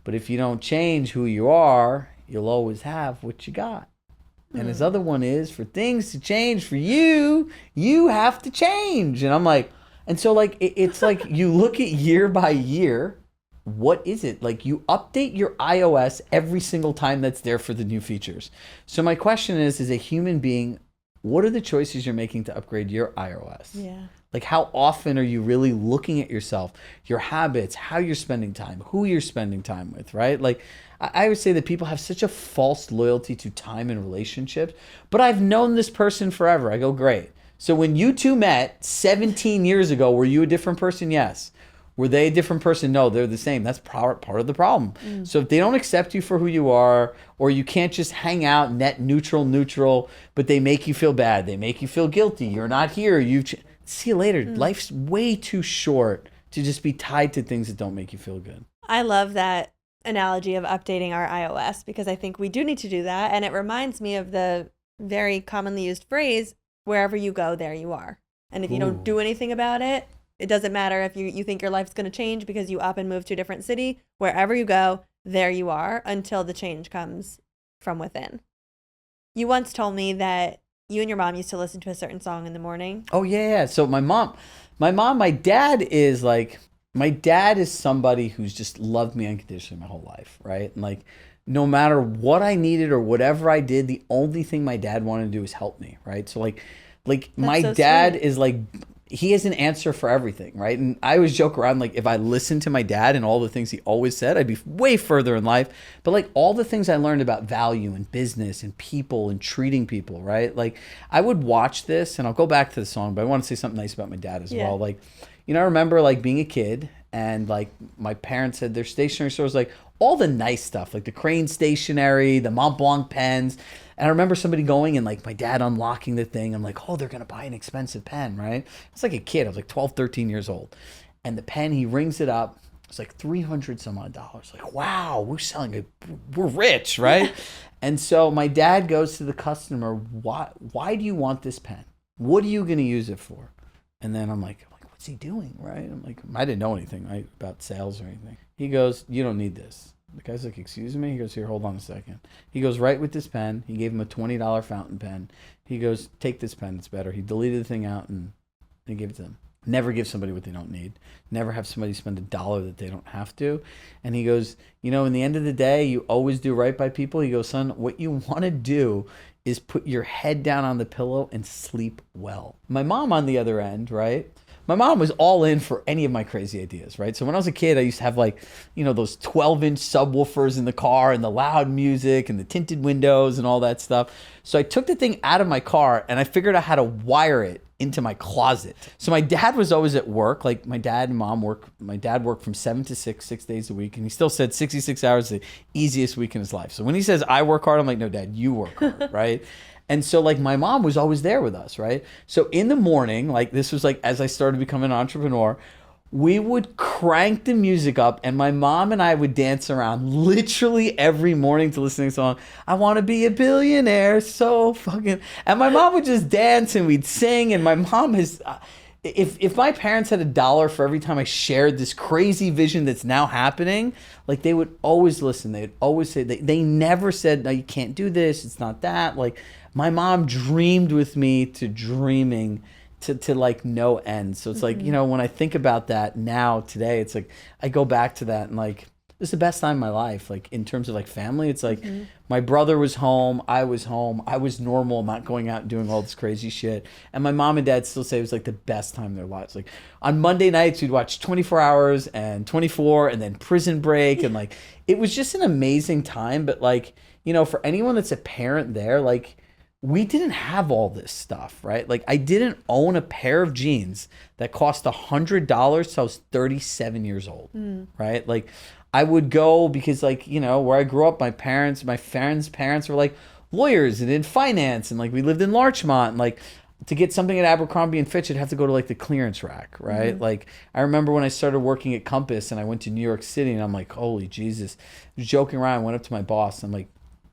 But if you don't change who you are, you'll always have what you got. And his other one is, for things to change for you, you have to change. And I'm like, and so like, it's like you look at year by year, what is it? Like you update your iOS every single time that's there for the new features. So my question is, as a human being, what are the choices you're making to upgrade your iOS? Yeah. Like how often are you really looking at yourself, your habits, how you're spending time, who you're spending time with, right? Like I would say that people have such a false loyalty to time and relationships, but I've known this person forever. I go, great. So when you two met 17 years ago, were you a different person? Yes. Were they a different person? No, they're the same. That's part of the problem. So if they don't accept you for who you are, or you can't just hang out net neutral, but they make you feel bad, they make you feel guilty, you're not here, see you later. Life's way too short to just be tied to things that don't make you feel good. I love that analogy of updating our iOS because I think we do need to do that. And it reminds me of the very commonly used phrase, wherever you go, there you are. And if you don't do anything about it, It doesn't matter if you think your life's going to change because you up and move to a different city. Wherever you go, there you are until the change comes from within. You once told me that you and your mom used to listen to a certain song in the morning. Oh yeah. So my dad is like, my dad is somebody who's just loved me unconditionally my whole life, right? And like, no matter what I needed or whatever I did, the only thing my dad wanted to do is help me, right? So like my so dad sweet. is like, he has an answer for everything, right? And I always joke around, like, if I listened to my dad and all the things he always said, I'd be way further in life. But like all the things I learned about value and business and people and treating people, right? Like I would watch this, and I'll go back to the song, but I want to say something nice about my dad as well. Like, you know, I remember like being a kid, and like my parents had their stationery stores, like all the nice stuff, like the Crane stationery, the Mont Blanc pens. And I remember somebody going and like my dad unlocking the thing. I'm like, oh, they're going to buy an expensive pen, right? It's like a kid. I was like 12, 13 years old. And the pen, he rings it up. It's like $300 some odd. Like, wow, we're selling it. We're rich, right? And so my dad goes to the customer, why do you want this pen? What are you going to use it for? And then I'm like, what's he doing, right? I'm like, I didn't know anything, right, about sales or anything. He goes, you don't need this. The guy's like, excuse me? He goes, here, hold on a second. He goes, right with this pen. He gave him a $20 fountain pen. He goes, take this pen, it's better. He deleted the thing out and he gave it to them. Never give somebody what they don't need. Never have somebody spend $1 that they don't have to. And he goes, you know, in the end of the day, you always do right by people. He goes, son, what you want to do is put your head down on the pillow and sleep well. My mom on the other end, right? My mom was all in for any of my crazy ideas, right? So when I was a kid, I used to have like, you know, those 12-inch subwoofers in the car and the loud music and the tinted windows and all that stuff. So I took the thing out of my car and I figured out how to wire it into my closet. So my dad was always at work. Like my dad and mom work. My dad worked from 7 to 6 days a week. And he still said 66 hours is the easiest week in his life. So when he says I work hard, I'm like, no, Dad, you work hard, right? And so like my mom was always there with us, right? So in the morning, like this was like as I started becoming an entrepreneur, we would crank the music up and my mom and I would dance around literally every morning to listen to a song. I want to be a billionaire, so fucking... And my mom would just dance and we'd sing, and my mom has... If my parents had $1 for every time I shared this crazy vision that's now happening, like they would always listen. They'd always say, they never said, no, you can't do this, it's not that. Like my mom dreamed with me to dreaming to like no end. So it's like, you know, when I think about that now today, it's like I go back to that and like this is the best time of my life. Like in terms of like family, it's like my brother was home, I was normal, not going out and doing all this crazy shit. And my mom and dad still say it was like the best time of their lives. Like on Monday nights we'd watch 24 Hours and 24 and then Prison Break, and like it was just an amazing time. But like, you know, for anyone that's a parent there, like we didn't have all this stuff, right? Like I didn't own a pair of jeans that cost $100 till I was 37 years old, right? Like I would go because like, you know, where I grew up, my friends' parents were like lawyers and in finance, and like we lived in Larchmont, and like to get something at Abercrombie and Fitch, I'd have to go to like the clearance rack, right? Like I remember when I started working at Compass and I went to New York City and I'm like, holy Jesus. I was joking around, I went up to my boss, I'm like,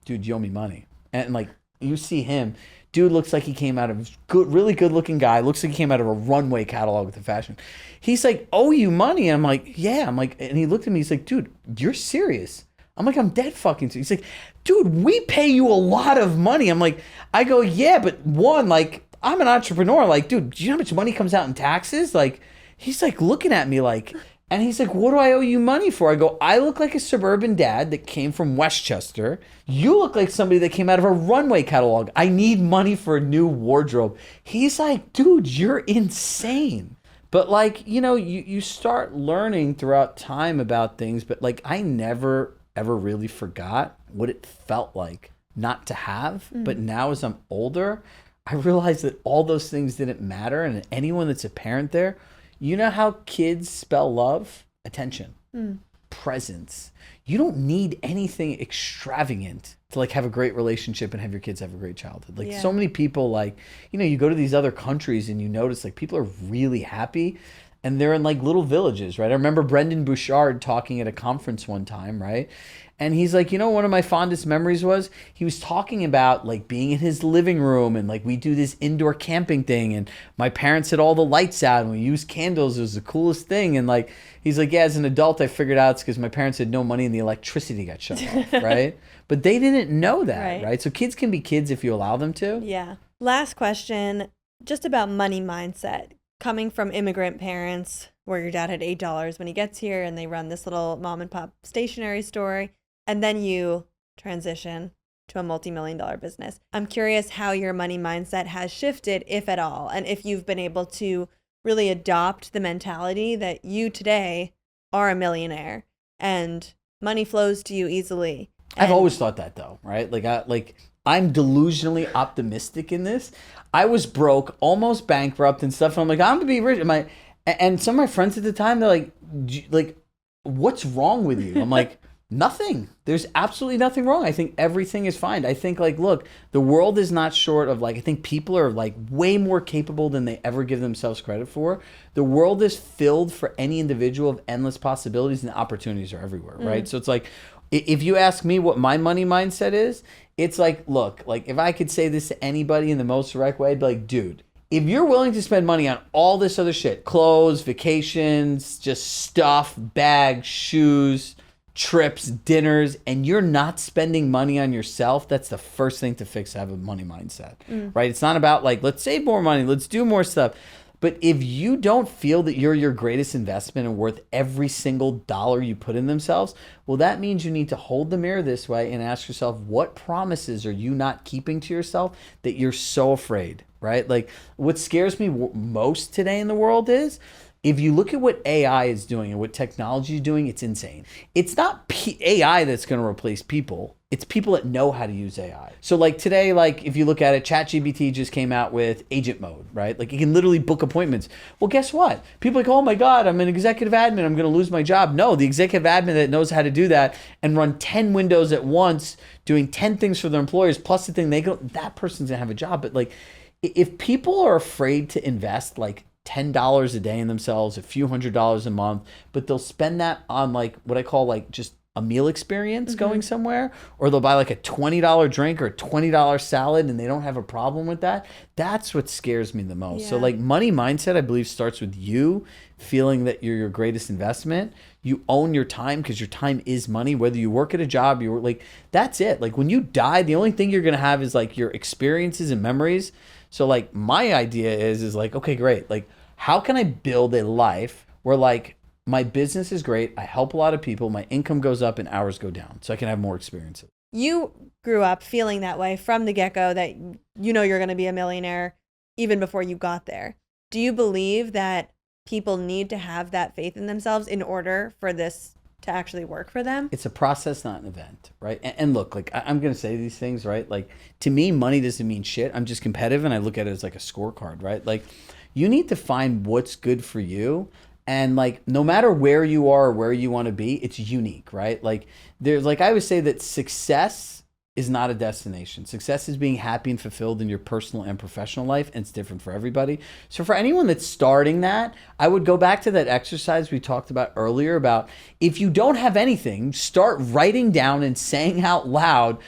dude, you owe me money. And like, you see him, dude looks like he came out of really good looking guy. Looks like he came out of a runway catalog with the fashion. He's like, owe you money? And I'm like, yeah. I'm like, and he looked at me. He's like, dude, you're serious? I'm like, I'm dead fucking serious. He's like, dude, we pay you a lot of money. I'm like, I go, yeah, but one, like, I'm an entrepreneur. Like, dude, do you know how much money comes out in taxes? Like, he's like looking at me like, and he's like, what do I owe you money for? I go, I look like a suburban dad that came from Westchester. You look like somebody that came out of a runway catalog. I need money for a new wardrobe. He's like, dude, you're insane. But like, you know, you start learning throughout time about things, but like I never ever really forgot what it felt like not to have. But now as I'm older, I realize that all those things didn't matter. And anyone that's a parent there, you know how kids spell love? Attention, presence. You don't need anything extravagant to like have a great relationship and have your kids have a great childhood. Like so many people, like, you know, you go to these other countries and you notice like people are really happy and they're in like little villages, right? I remember Brendan Bouchard talking at a conference one time, right? And he's like, one of my fondest memories was he was talking about like being in his living room and like we do this indoor camping thing and my parents had all the lights out and we used candles. It was the coolest thing. And like, he's like, yeah, as an adult, I figured out it's because my parents had no money and the electricity got shut off, right? But they didn't know that, right? So kids can be kids if you allow them to. Yeah. Last question, just about money mindset. Coming from immigrant parents where your dad had $8 when he gets here and they run this little mom and pop stationery store. And then you transition to a multi-million-dollar business. I'm curious how your money mindset has shifted, if at all, and if you've been able to really adopt the mentality that you today are a millionaire and money flows to you easily. I've always thought that though, right? I'm delusionally optimistic in this. I was broke, almost bankrupt and stuff. And I'm like, I'm gonna be rich. And some of my friends at the time, they're like, what's wrong with you? I'm like, nothing. There's absolutely nothing wrong. I think everything is fine. I think look, the world is not short of I think people are way more capable than they ever give themselves credit for. The world is filled for any individual of endless possibilities and opportunities are everywhere, right? So it's if you ask me what my money mindset is, it's look, if I could say this to anybody in the most direct way, I'd be like, dude, if you're willing to spend money on all this other shit, clothes, vacations, just stuff, bags, shoes, trips, dinners, and you're not spending money on yourself, that's the first thing to fix to have a money mindset, right? It's not about let's save more money, let's do more stuff. But if you don't feel that you're your greatest investment and worth every single dollar you put in themselves, well, that means you need to hold the mirror this way and ask yourself, what promises are you not keeping to yourself that you're so afraid, right? What scares me most today in the world is, if you look at what AI is doing and what technology is doing, it's insane. It's not AI that's going to replace people. It's people that know how to use AI. So today, if you look at it, ChatGPT just came out with agent mode, right? You can literally book appointments. Well, guess what? People are oh my God, I'm an executive admin. I'm going to lose my job. No, the executive admin that knows how to do that and run 10 windows at once, doing 10 things for their employers, plus the thing that person's going to have a job. But if people are afraid to invest $10 a day in themselves, a few $100s a month, but they'll spend that on what I call just a meal experience going somewhere, or they'll buy a $20 drink or a $20 salad and they don't have a problem with that. That's what scares me the most. So money mindset, I believe, starts with you feeling that you're your greatest investment. You own your time because your time is money, whether you work at a job, you work, that's it. When you die, the only thing you're going to have is your experiences and memories. So my idea is okay, great. How can I build a life where my business is great, I help a lot of people, my income goes up and hours go down so I can have more experiences. You grew up feeling that way from the get-go, that you're going to be a millionaire even before you got there. Do you believe that people need to have that faith in themselves in order for this to actually work for them? It's a process, not an event, right? And look, I'm going to say these things, right? To me, money doesn't mean shit. I'm just competitive and I look at it as a scorecard, right? You need to find what's good for you. And no matter where you are or where you want to be, it's unique, right? There's I would say that success is not a destination. Success is being happy and fulfilled in your personal and professional life, and it's different for everybody. So for anyone that's starting that, I would go back to that exercise we talked about earlier about if you don't have anything, start writing down and saying out loud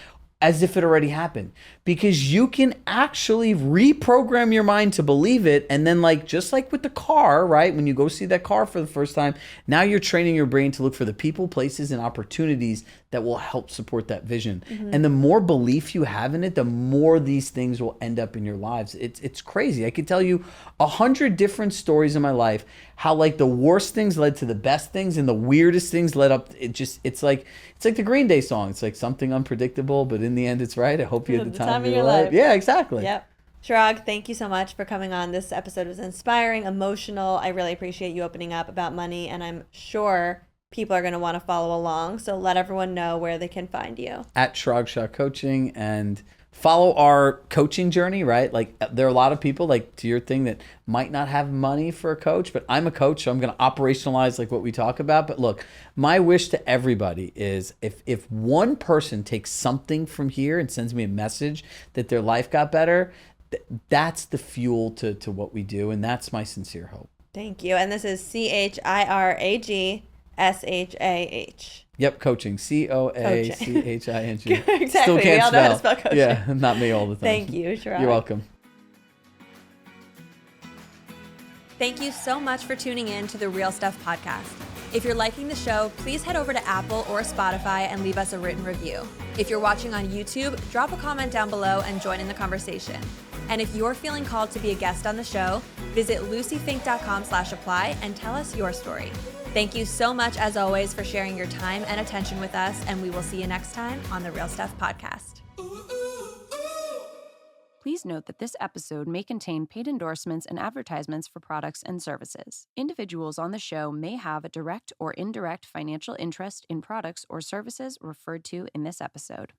as if it already happened, because you can actually reprogram your mind to believe it. And then just like with the car, right? When you go see that car for the first time, now you're training your brain to look for the people, places, and opportunities that will help support that vision. And the more belief you have in it, the more these things will end up in your lives. It's crazy. I could tell you 100 different stories in my life, how the worst things led to the best things and the weirdest things led up. It's like the Green Day song. It's something unpredictable, but in the end it's right. I hope you had the time of your life. Yeah, exactly. Yep. Chirag, thank you so much for coming on. This episode was inspiring, emotional. I really appreciate you opening up about money, and I'm sure people are going to want to follow along. So let everyone know where they can find you. At Chirag Shah Coaching, and follow our coaching journey, right? There are a lot of people, to your thing, that might not have money for a coach, but I'm a coach, so I'm going to operationalize what we talk about. But look, my wish to everybody is if one person takes something from here and sends me a message that their life got better, that's the fuel to what we do. And that's my sincere hope. Thank you. And this is CHIRAGSHAH. Yep, coaching. COACHING. Exactly. Still We can't all know how to spell. spell coaching. Yeah, not me all the time. Thank you, Chirag. You're welcome. Thank you so much for tuning in to the Real Stuff podcast. If you're liking the show, please head over to Apple or Spotify and leave us a written review. If you're watching on YouTube, drop a comment down below and join in the conversation. And if you're feeling called to be a guest on the show, visit luciefink.com/apply and tell us your story. Thank you so much, as always, for sharing your time and attention with us, and we will see you next time on the Real Stuff podcast. Please note that this episode may contain paid endorsements and advertisements for products and services. Individuals on the show may have a direct or indirect financial interest in products or services referred to in this episode.